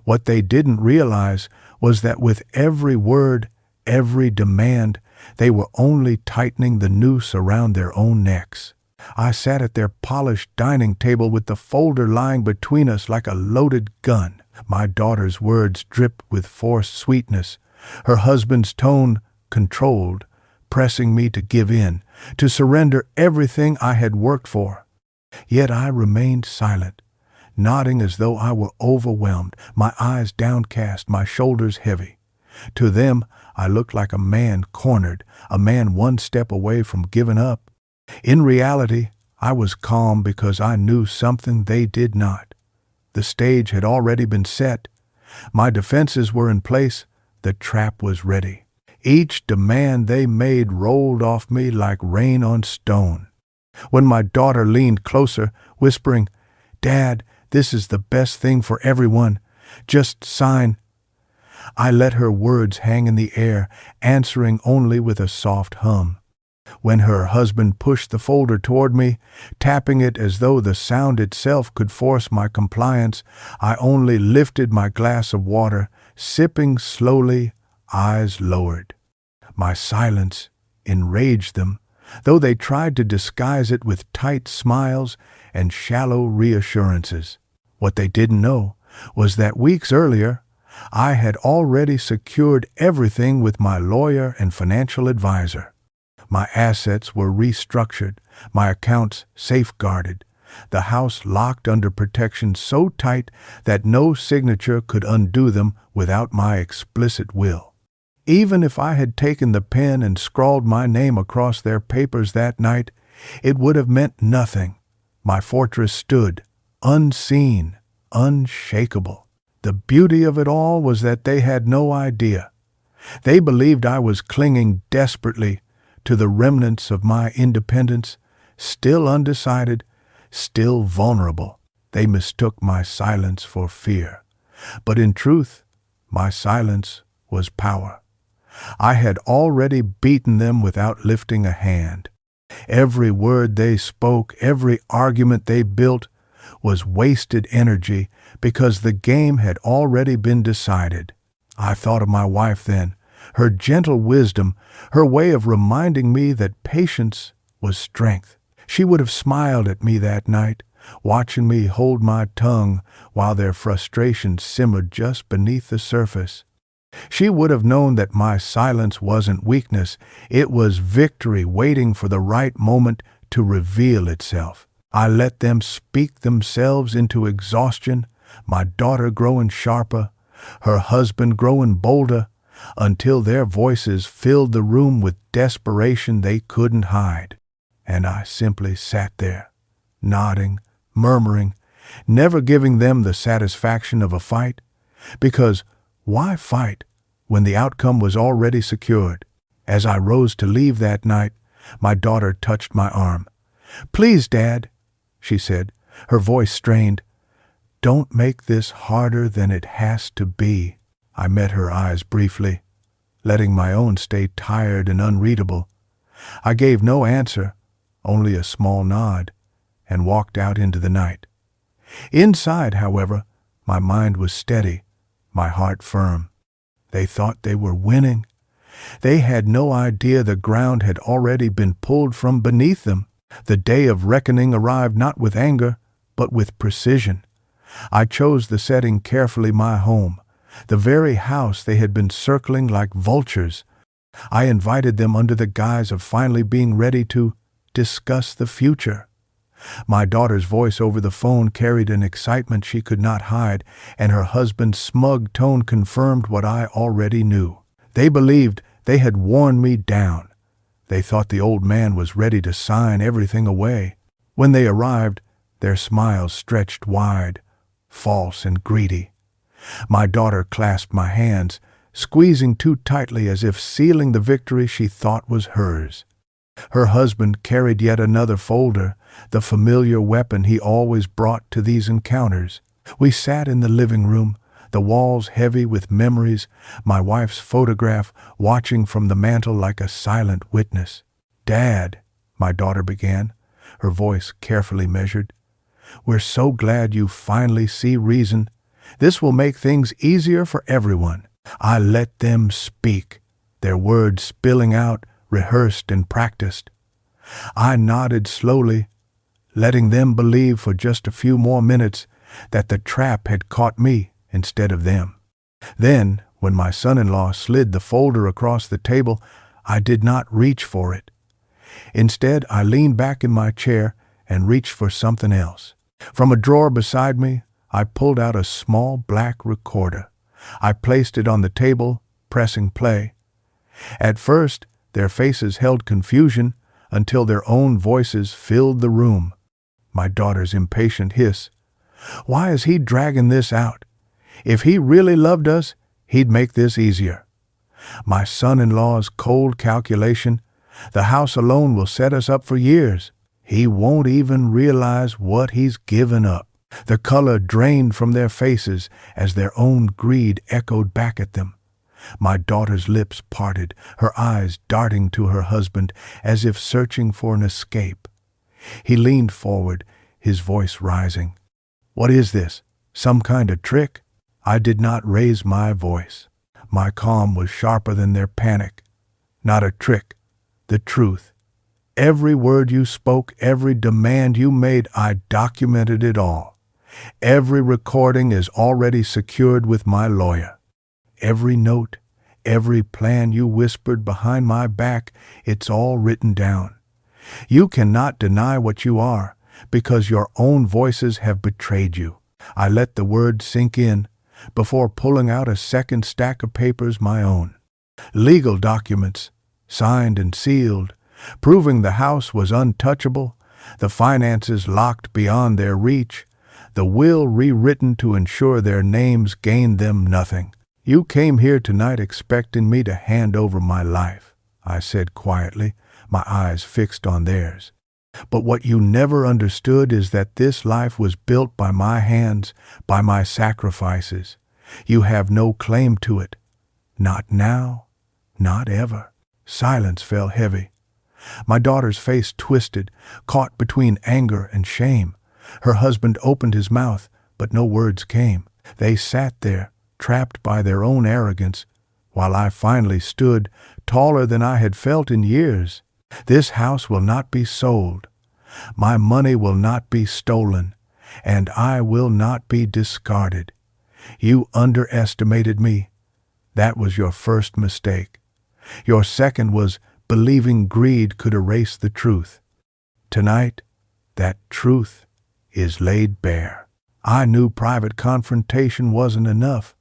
What they didn't realize was that with every word, every demand, they were only tightening the noose around their own necks. I sat at their polished dining table with the folder lying between us like a loaded gun. My daughter's words dripped with forced sweetness, her husband's tone controlled, pressing me to give in, to surrender everything I had worked for. Yet I remained silent, nodding as though I were overwhelmed, my eyes downcast, my shoulders heavy. To them, I looked like a man cornered, a man one step away from giving up. In reality, I was calm because I knew something they did not. The stage had already been set. My defenses were in place. The trap was ready. Each demand they made rolled off me like rain on stone. When my daughter leaned closer, whispering, "Dad, this is the best thing for everyone. Just sign," I let her words hang in the air, answering only with a soft hum. When her husband pushed the folder toward me, tapping it as though the sound itself could force my compliance, I only lifted my glass of water, sipping slowly, eyes lowered. My silence enraged them, though they tried to disguise it with tight smiles and shallow reassurances. What they didn't know was that weeks earlier, I had already secured everything with my lawyer and financial advisor. My assets were restructured, my accounts safeguarded, the house locked under protection so tight that no signature could undo them without my explicit will. Even if I had taken the pen and scrawled my name across their papers that night, it would have meant nothing. My fortress stood, unseen, unshakable. The beauty of it all was that they had no idea. They believed I was clinging desperately to the remnants of my independence, still undecided, still vulnerable. They mistook my silence for fear. But in truth, my silence was power. I had already beaten them without lifting a hand. Every word they spoke, every argument they built, was wasted energy because the game had already been decided. I thought of my wife then, her gentle wisdom, her way of reminding me that patience was strength. She would have smiled at me that night, watching me hold my tongue while their frustration simmered just beneath the surface. She would have known that my silence wasn't weakness, it was victory waiting for the right moment to reveal itself. I let them speak themselves into exhaustion, my daughter growing sharper, her husband growing bolder, until their voices filled the room with desperation they couldn't hide. And I simply sat there, nodding, murmuring, never giving them the satisfaction of a fight, because why fight when the outcome was already secured? As I rose to leave that night, my daughter touched my arm. "Please, Dad," she said, her voice strained, "don't make this harder than it has to be." I met her eyes briefly, letting my own stay tired and unreadable. I gave no answer, only a small nod, and walked out into the night. Inside, however, my mind was steady, my heart firm. They thought they were winning. They had no idea the ground had already been pulled from beneath them. The day of reckoning arrived not with anger, but with precision. I chose the setting carefully, my home, the very house they had been circling like vultures. I invited them under the guise of finally being ready to discuss the future. My daughter's voice over the phone carried an excitement she could not hide, and her husband's smug tone confirmed what I already knew. They believed they had worn me down. They thought the old man was ready to sign everything away. When they arrived, their smiles stretched wide, false and greedy. My daughter clasped my hands, squeezing too tightly as if sealing the victory she thought was hers. Her husband carried yet another folder, the familiar weapon he always brought to these encounters. We sat in the living room, the walls heavy with memories, my wife's photograph watching from the mantel like a silent witness. "Dad," my daughter began, her voice carefully measured, "we're so glad you finally see reason. This will make things easier for everyone." I let them speak, their words spilling out, rehearsed and practiced. I nodded slowly, letting them believe for just a few more minutes that the trap had caught me instead of them. Then, when my son-in-law slid the folder across the table, I did not reach for it. Instead, I leaned back in my chair and reached for something else. From a drawer beside me, I pulled out a small black recorder. I placed it on the table, pressing play. At first, their faces held confusion until their own voices filled the room. My daughter's impatient hiss, "Why is he dragging this out? If he really loved us, he'd make this easier." My son-in-law's cold calculation, "The house alone will set us up for years. He won't even realize what he's given up." The color drained from their faces as their own greed echoed back at them. My daughter's lips parted, her eyes darting to her husband as if searching for an escape. He leaned forward, his voice rising. "What is this? Some kind of trick?" I did not raise my voice. My calm was sharper than their panic. "Not a trick. The truth. Every word you spoke, every demand you made, I documented it all. Every recording is already secured with my lawyer. Every note, every plan you whispered behind my back, it's all written down. You cannot deny what you are, because your own voices have betrayed you." I let the words sink in before pulling out a second stack of papers, my own. Legal documents, signed and sealed, proving the house was untouchable, the finances locked beyond their reach, the will rewritten to ensure their names gained them nothing. "You came here tonight expecting me to hand over my life," I said quietly, my eyes fixed on theirs. "But what you never understood is that this life was built by my hands, by my sacrifices. You have no claim to it. Not now, not ever." Silence fell heavy. My daughter's face twisted, caught between anger and shame. Her husband opened his mouth, but no words came. They sat there, trapped by their own arrogance, while I finally stood, taller than I had felt in years. "This house will not be sold. My money will not be stolen, and I will not be discarded. You underestimated me. That was your first mistake. Your second was believing greed could erase the truth. Tonight, that truth is laid bare." I knew private confrontation wasn't enough.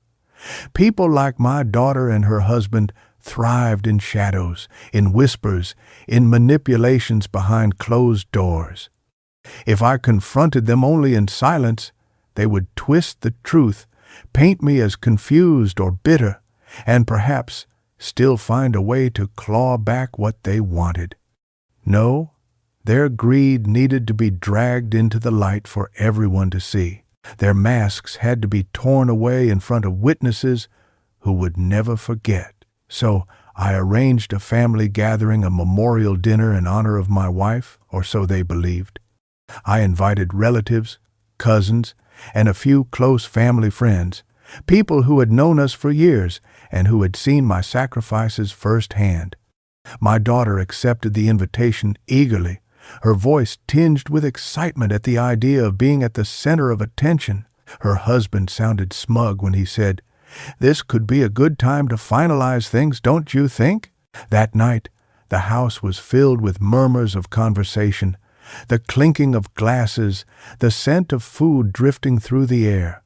People like my daughter and her husband thrived in shadows, in whispers, in manipulations behind closed doors. If I confronted them only in silence, they would twist the truth, paint me as confused or bitter, and perhaps still find a way to claw back what they wanted. No, their greed needed to be dragged into the light for everyone to see. Their masks had to be torn away in front of witnesses who would never forget. So I arranged a family gathering, a memorial dinner in honor of my wife, or so they believed. I invited relatives, cousins, and a few close family friends, people who had known us for years and who had seen my sacrifices firsthand. My daughter accepted the invitation eagerly, her voice tinged with excitement at the idea of being at the center of attention. Her husband sounded smug when he said, "This could be a good time to finalize things, don't you think?" That night, the house was filled with murmurs of conversation, the clinking of glasses, the scent of food drifting through the air.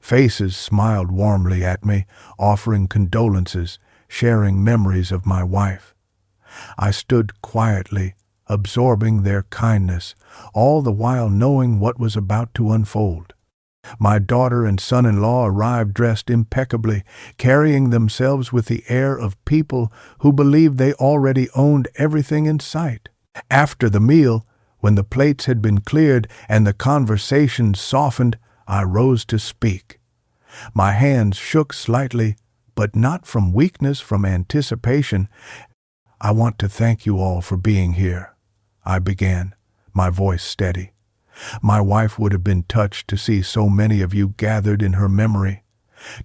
Faces smiled warmly at me, offering condolences, sharing memories of my wife. I stood quietly, absorbing their kindness, all the while knowing what was about to unfold. My daughter and son-in-law arrived dressed impeccably, carrying themselves with the air of people who believed they already owned everything in sight. After the meal, when the plates had been cleared and the conversation softened, I rose to speak. My hands shook slightly, but not from weakness, from anticipation. "I want to thank you all for being here," I began, my voice steady. "My wife would have been touched to see so many of you gathered in her memory.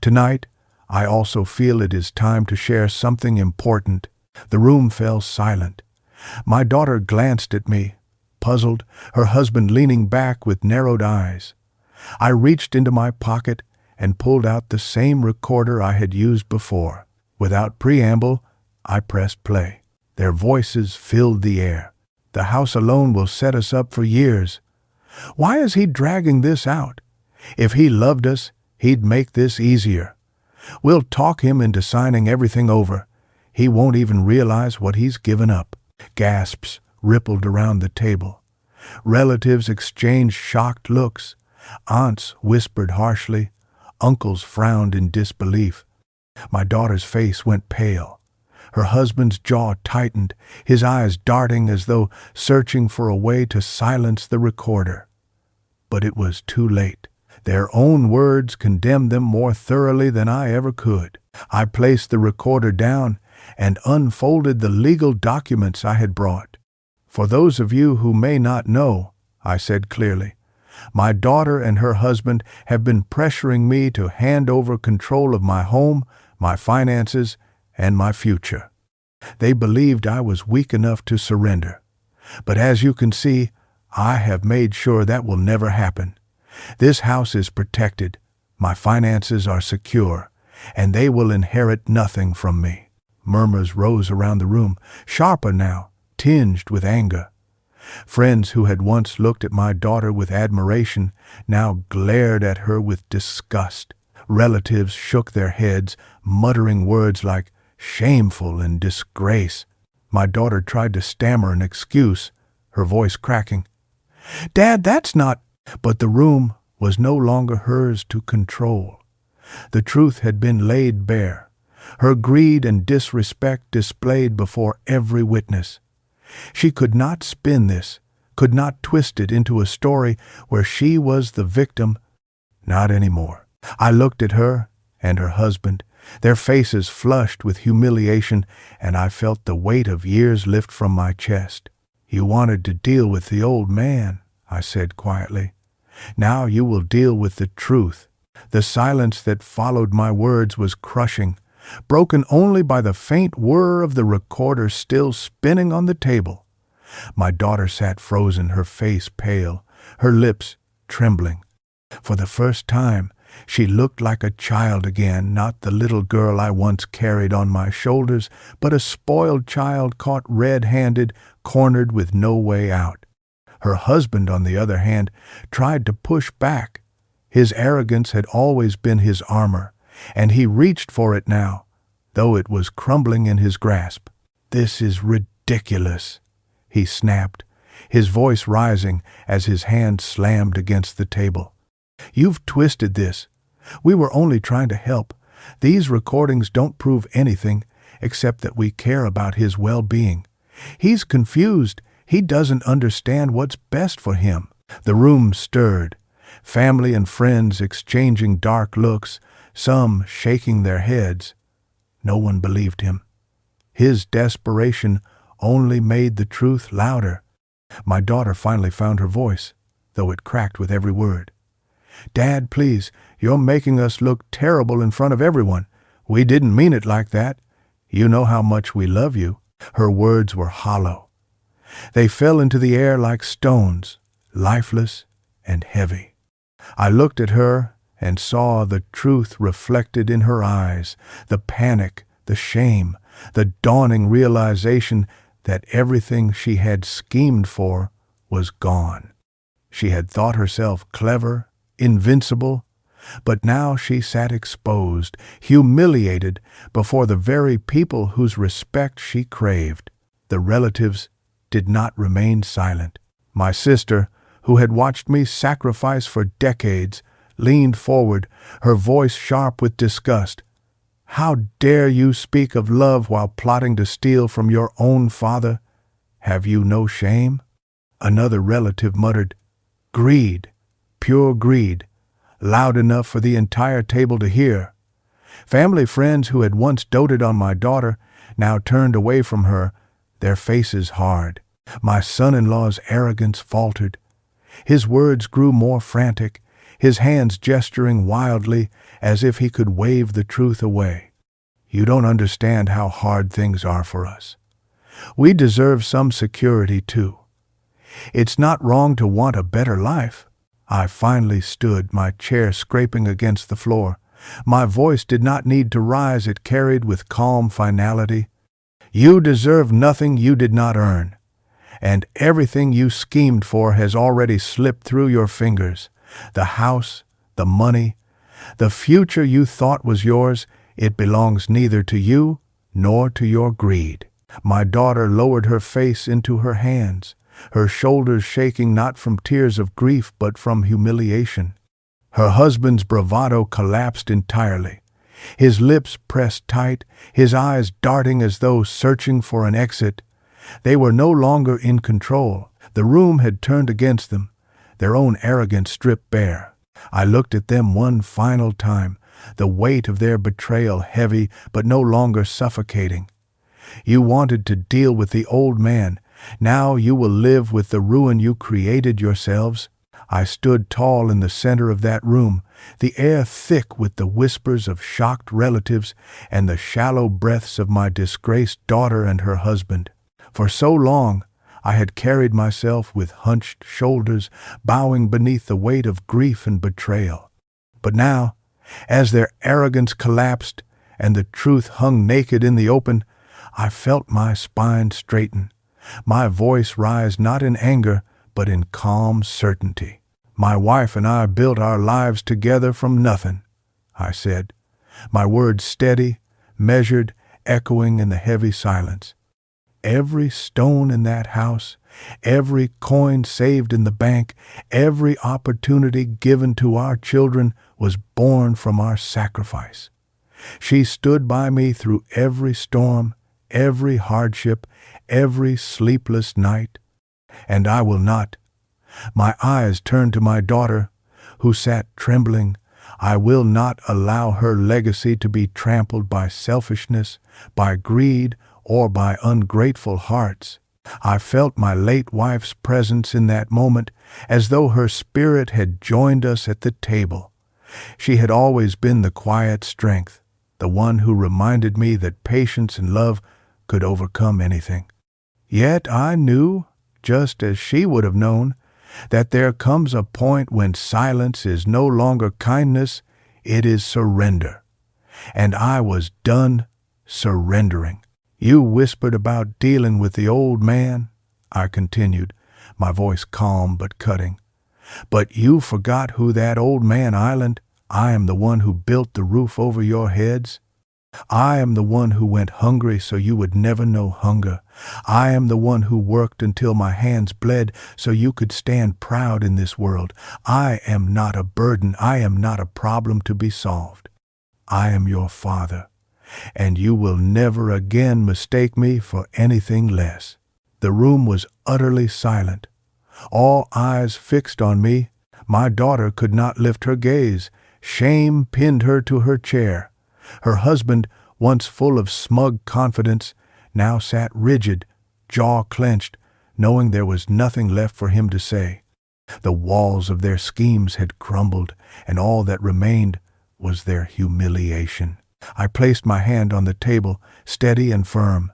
Tonight, I also feel it is time to share something important." The room fell silent. My daughter glanced at me, puzzled, her husband leaning back with narrowed eyes. I reached into my pocket and pulled out the same recorder I had used before. Without preamble, I pressed play. Their voices filled the air. "The house alone will set us up for years. Why is he dragging this out? If he loved us, he'd make this easier. We'll talk him into signing everything over. He won't even realize what he's given up." Gasps rippled around the table. Relatives exchanged shocked looks. Aunts whispered harshly. Uncles frowned in disbelief. My daughter's face went pale. Her husband's jaw tightened, his eyes darting as though searching for a way to silence the recorder. But it was too late. Their own words condemned them more thoroughly than I ever could. I placed the recorder down and unfolded the legal documents I had brought. "For those of you who may not know," I said clearly, "my daughter and her husband have been pressuring me to hand over control of my home, my finances, and my future. They believed I was weak enough to surrender. But as you can see, I have made sure that will never happen. This house is protected, my finances are secure, and they will inherit nothing from me." Murmurs rose around the room, sharper now, tinged with anger. Friends who had once looked at my daughter with admiration now glared at her with disgust. Relatives shook their heads, muttering words like shameful and disgrace. My daughter tried to stammer an excuse, her voice cracking. "Dad, that's not—" But the room was no longer hers to control. The truth had been laid bare, her greed and disrespect displayed before every witness. She could not spin this, could not twist it into a story where she was the victim. Not anymore. I looked at her and her husband, their faces flushed with humiliation, and I felt the weight of years lift from my chest. "You wanted to deal with the old man," I said quietly. "Now you will deal with the truth." The silence that followed my words was crushing, broken only by the faint whir of the recorder still spinning on the table. My daughter sat frozen, her face pale, her lips trembling. For the first time, she looked like a child again, not the little girl I once carried on my shoulders, but a spoiled child caught red-handed, cornered with no way out. Her husband, on the other hand, tried to push back. His arrogance had always been his armor, and he reached for it now, though it was crumbling in his grasp. "This is ridiculous," he snapped, his voice rising as his hand slammed against the table. "You've twisted this. We were only trying to help. These recordings don't prove anything except that we care about his well-being. He's confused. He doesn't understand what's best for him." The room stirred, family and friends exchanging dark looks, some shaking their heads. No one believed him. His desperation only made the truth louder. My daughter finally found her voice, though it cracked with every word. "Dad, please, you're making us look terrible in front of everyone. We didn't mean it like that. You know how much we love you." Her words were hollow. They fell into the air like stones, lifeless and heavy. I looked at her and saw the truth reflected in her eyes, the panic, the shame, the dawning realization that everything she had schemed for was gone. She had thought herself clever, invincible, but now she sat exposed, humiliated before the very people whose respect she craved. The relatives did not remain silent. My sister, who had watched me sacrifice for decades, leaned forward, her voice sharp with disgust. "How dare you speak of love while plotting to steal from your own father? Have you no shame?" Another relative muttered, "Greed, pure greed," loud enough for the entire table to hear. Family friends who had once doted on my daughter now turned away from her, their faces hard. My son-in-law's arrogance faltered. His words grew more frantic, his hands gesturing wildly as if he could wave the truth away. "You don't understand how hard things are for us. We deserve some security too. It's not wrong to want a better life." I finally stood, my chair scraping against the floor. My voice did not need to rise, it carried with calm finality. "You deserve nothing you did not earn, and everything you schemed for has already slipped through your fingers. The house, the money, the future you thought was yours, it belongs neither to you nor to your greed." My daughter lowered her face into her hands, her shoulders shaking not from tears of grief but from humiliation. Her husband's bravado collapsed entirely, his lips pressed tight, his eyes darting as though searching for an exit. They were no longer in control. The room had turned against them, their own arrogance stripped bare. I looked at them one final time, the weight of their betrayal heavy but no longer suffocating. "You wanted to deal with the old man. Now you will live with the ruin you created yourselves." I stood tall in the center of that room, the air thick with the whispers of shocked relatives and the shallow breaths of my disgraced daughter and her husband. For so long, I had carried myself with hunched shoulders, bowing beneath the weight of grief and betrayal. But now, as their arrogance collapsed and the truth hung naked in the open, I felt my spine straighten, my voice rise not in anger, but in calm certainty. "My wife and I built our lives together from nothing," I said, my words steady, measured, echoing in the heavy silence. "Every stone in that house, every coin saved in the bank, every opportunity given to our children was born from our sacrifice. She stood by me through every storm, every hardship, every sleepless night. And I will not." My eyes turned to my daughter, who sat trembling. "I will not allow her legacy to be trampled by selfishness, by greed, or by ungrateful hearts." I felt my late wife's presence in that moment, as though her spirit had joined us at the table. She had always been the quiet strength, the one who reminded me that patience and love could overcome anything. Yet I knew, just as she would have known, that there comes a point when silence is no longer kindness, it is surrender. And I was done surrendering. "You whispered about dealing with the old man," I continued, my voice calm but cutting. "But you forgot who that old man island I am the one who built the roof over your heads. I am the one who went hungry so you would never know hunger. I am the one who worked until my hands bled so you could stand proud in this world. I am not a burden. I am not a problem to be solved. I am your father, and you will never again mistake me for anything less. The room was utterly silent, all eyes fixed on me. My daughter could not lift her gaze. Shame pinned her to her chair. Her husband, once full of smug confidence, now sat rigid, jaw clenched, knowing there was nothing left for him to say. The walls of their schemes had crumbled, and all that remained was their humiliation. I placed my hand on the table, steady and firm.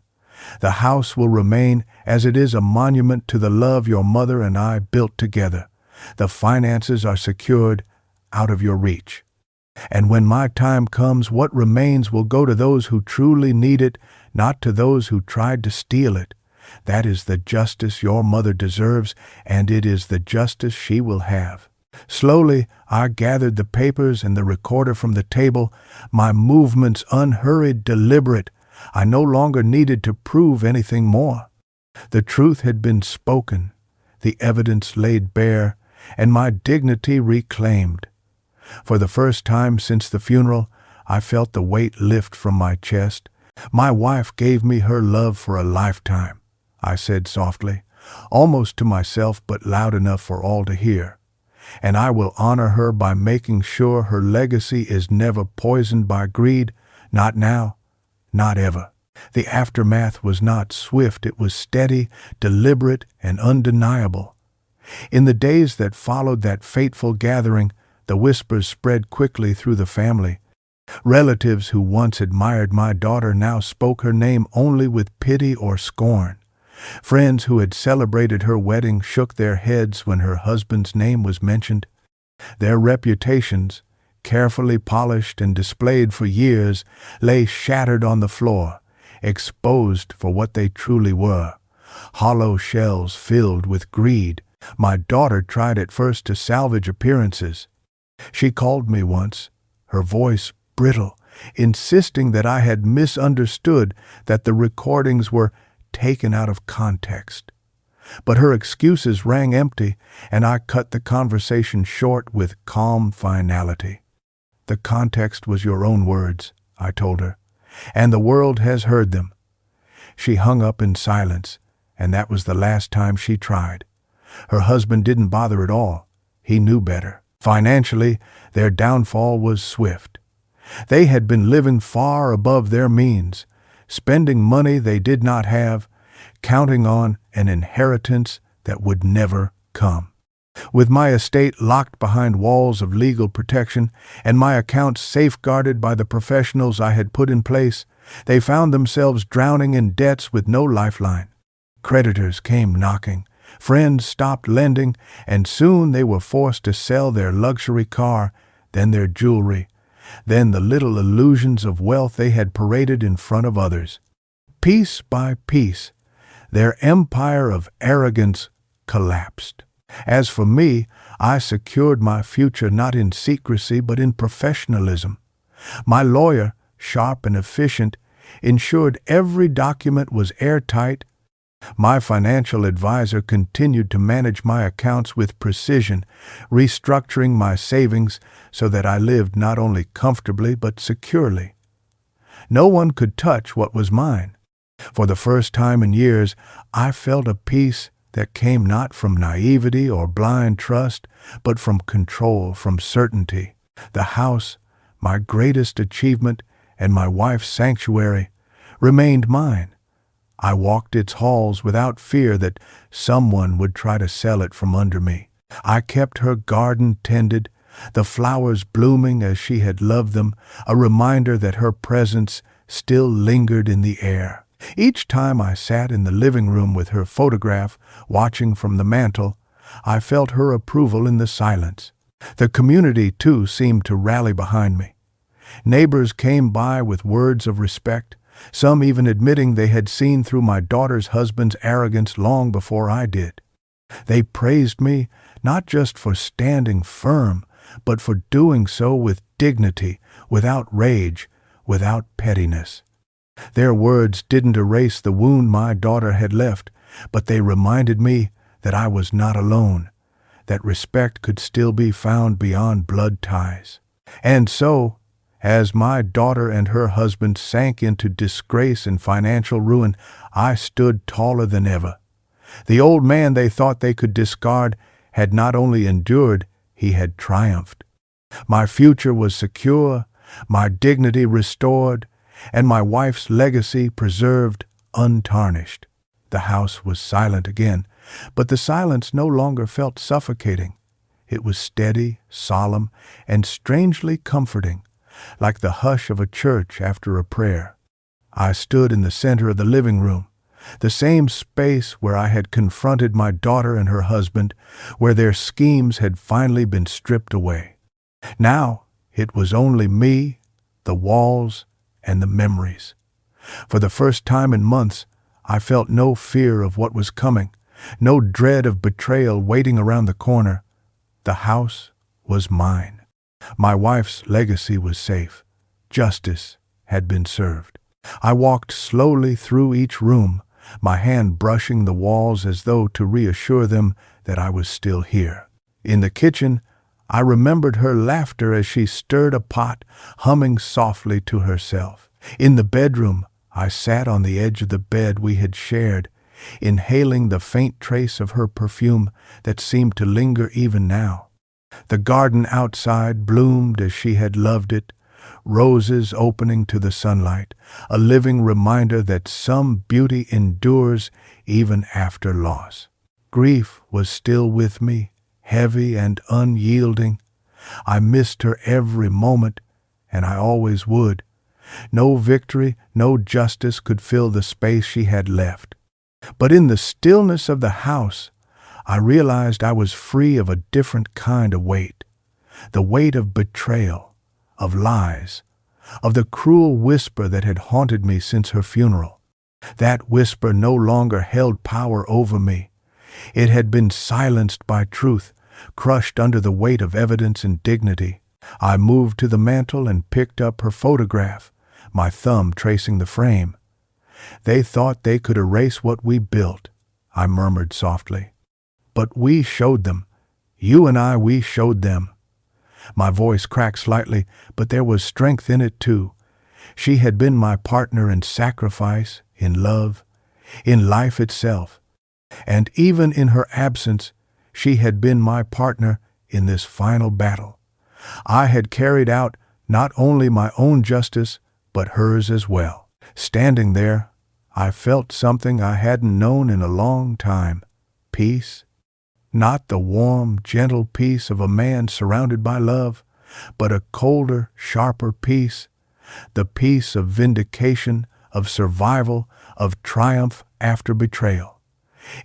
The house will remain as it is, a monument to the love your mother and I built together. The finances are secured, out of your reach. And when my time comes, what remains will go to those who truly need it, not to those who tried to steal it. That is the justice your mother deserves, and it is the justice she will have. Slowly, I gathered the papers and the recorder from the table, my movements unhurried, deliberate. I no longer needed to prove anything more. The truth had been spoken, the evidence laid bare, and my dignity reclaimed. For the first time since the funeral, I felt the weight lift from my chest. My wife gave me her love for a lifetime, I said softly, almost to myself but loud enough for all to hear. And I will honor her by making sure her legacy is never poisoned by greed, not now, not ever. The aftermath was not swift, it was steady, deliberate, and undeniable. In the days that followed that fateful gathering, the whispers spread quickly through the family. Relatives who once admired my daughter now spoke her name only with pity or scorn. Friends who had celebrated her wedding shook their heads when her husband's name was mentioned. Their reputations, carefully polished and displayed for years, lay shattered on the floor, exposed for what they truly were, hollow shells filled with greed. My daughter tried at first to salvage appearances. She called me once, her voice brittle, insisting that I had misunderstood, that the recordings were taken out of context. But her excuses rang empty, and I cut the conversation short with calm finality. The context was your own words, I told her, and the world has heard them. She hung up in silence, and that was the last time she tried. Her husband didn't bother at all. He knew better. Financially, their downfall was swift. They had been living far above their means, spending money they did not have, counting on an inheritance that would never come. With my estate locked behind walls of legal protection and my accounts safeguarded by the professionals I had put in place, they found themselves drowning in debts with no lifeline. Creditors came knocking. Friends stopped lending, and soon they were forced to sell their luxury car, then their jewelry, then the little illusions of wealth they had paraded in front of others. Piece by piece, their empire of arrogance collapsed. As for me, I secured my future not in secrecy but in professionalism. My lawyer, sharp and efficient, ensured every document was airtight. My financial advisor continued to manage my accounts with precision, restructuring my savings so that I lived not only comfortably but securely. No one could touch what was mine. For the first time in years, I felt a peace that came not from naivety or blind trust, but from control, from certainty. The house, my greatest achievement and my wife's sanctuary, remained mine. I walked its halls without fear that someone would try to sell it from under me. I kept her garden tended, the flowers blooming as she had loved them, a reminder that her presence still lingered in the air. Each time I sat in the living room with her photograph, watching from the mantel, I felt her approval in the silence. The community, too, seemed to rally behind me. Neighbors came by with words of respect, some even admitting they had seen through my daughter's husband's arrogance long before I did. They praised me not just for standing firm, but for doing so with dignity, without rage, without pettiness. Their words didn't erase the wound my daughter had left, but they reminded me that I was not alone, that respect could still be found beyond blood ties. And so, as my daughter and her husband sank into disgrace and financial ruin, I stood taller than ever. The old man they thought they could discard had not only endured, he had triumphed. My future was secure, my dignity restored, and my wife's legacy preserved untarnished. The house was silent again, but the silence no longer felt suffocating. It was steady, solemn, and strangely comforting, like the hush of a church after a prayer. I stood in the center of the living room, the same space where I had confronted my daughter and her husband, where their schemes had finally been stripped away. Now it was only me, the walls, and the memories. For the first time in months, I felt no fear of what was coming, no dread of betrayal waiting around the corner. The house was mine. My wife's legacy was safe. Justice had been served. I walked slowly through each room, my hand brushing the walls as though to reassure them that I was still here. In the kitchen, I remembered her laughter as she stirred a pot, humming softly to herself. In the bedroom, I sat on the edge of the bed we had shared, inhaling the faint trace of her perfume that seemed to linger even now. The garden outside bloomed as she had loved it, roses opening to the sunlight, a living reminder that some beauty endures even after loss. Grief was still with me, heavy and unyielding. I missed her every moment, and I always would. No victory, no justice could fill the space she had left. But in the stillness of the house, I realized I was free of a different kind of weight. The weight of betrayal, of lies, of the cruel whisper that had haunted me since her funeral. That whisper no longer held power over me. It had been silenced by truth, crushed under the weight of evidence and dignity. I moved to the mantel and picked up her photograph, my thumb tracing the frame. "They thought they could erase what we built," I murmured softly. "But we showed them. You and I, we showed them." My voice cracked slightly, but there was strength in it too. She had been my partner in sacrifice, in love, in life itself. And even in her absence, she had been my partner in this final battle. I had carried out not only my own justice, but hers as well. Standing there, I felt something I hadn't known in a long time: peace. Not the warm, gentle peace of a man surrounded by love, but a colder, sharper peace, the peace of vindication, of survival, of triumph after betrayal.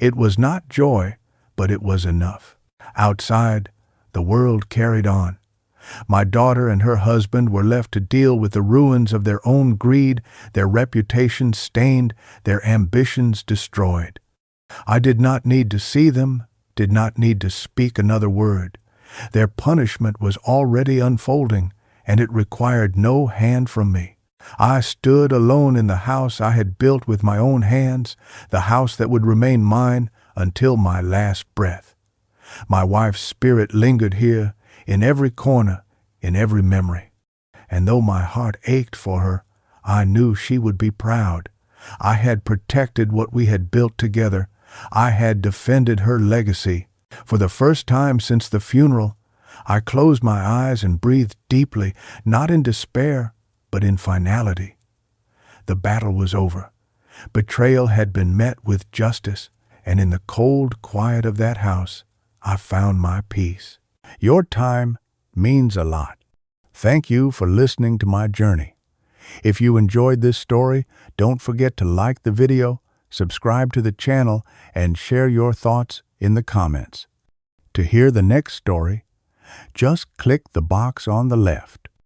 It was not joy, but it was enough. Outside, the world carried on. My daughter and her husband were left to deal with the ruins of their own greed, their reputations stained, their ambitions destroyed. I did not need to see them, did not need to speak another word. Their punishment was already unfolding, and it required no hand from me. I stood alone in the house I had built with my own hands, the house that would remain mine until my last breath. My wife's spirit lingered here, in every corner, in every memory. And though my heart ached for her, I knew she would be proud. I had protected what we had built together. I had defended her legacy. For the first time since the funeral, I closed my eyes and breathed deeply, not in despair, but in finality. The battle was over. Betrayal had been met with justice, and in the cold quiet of that house, I found my peace. Your time means a lot. Thank you for listening to my journey. If you enjoyed this story, don't forget to like the video, subscribe to the channel, and share your thoughts in the comments. To hear the next story, just click the box on the left.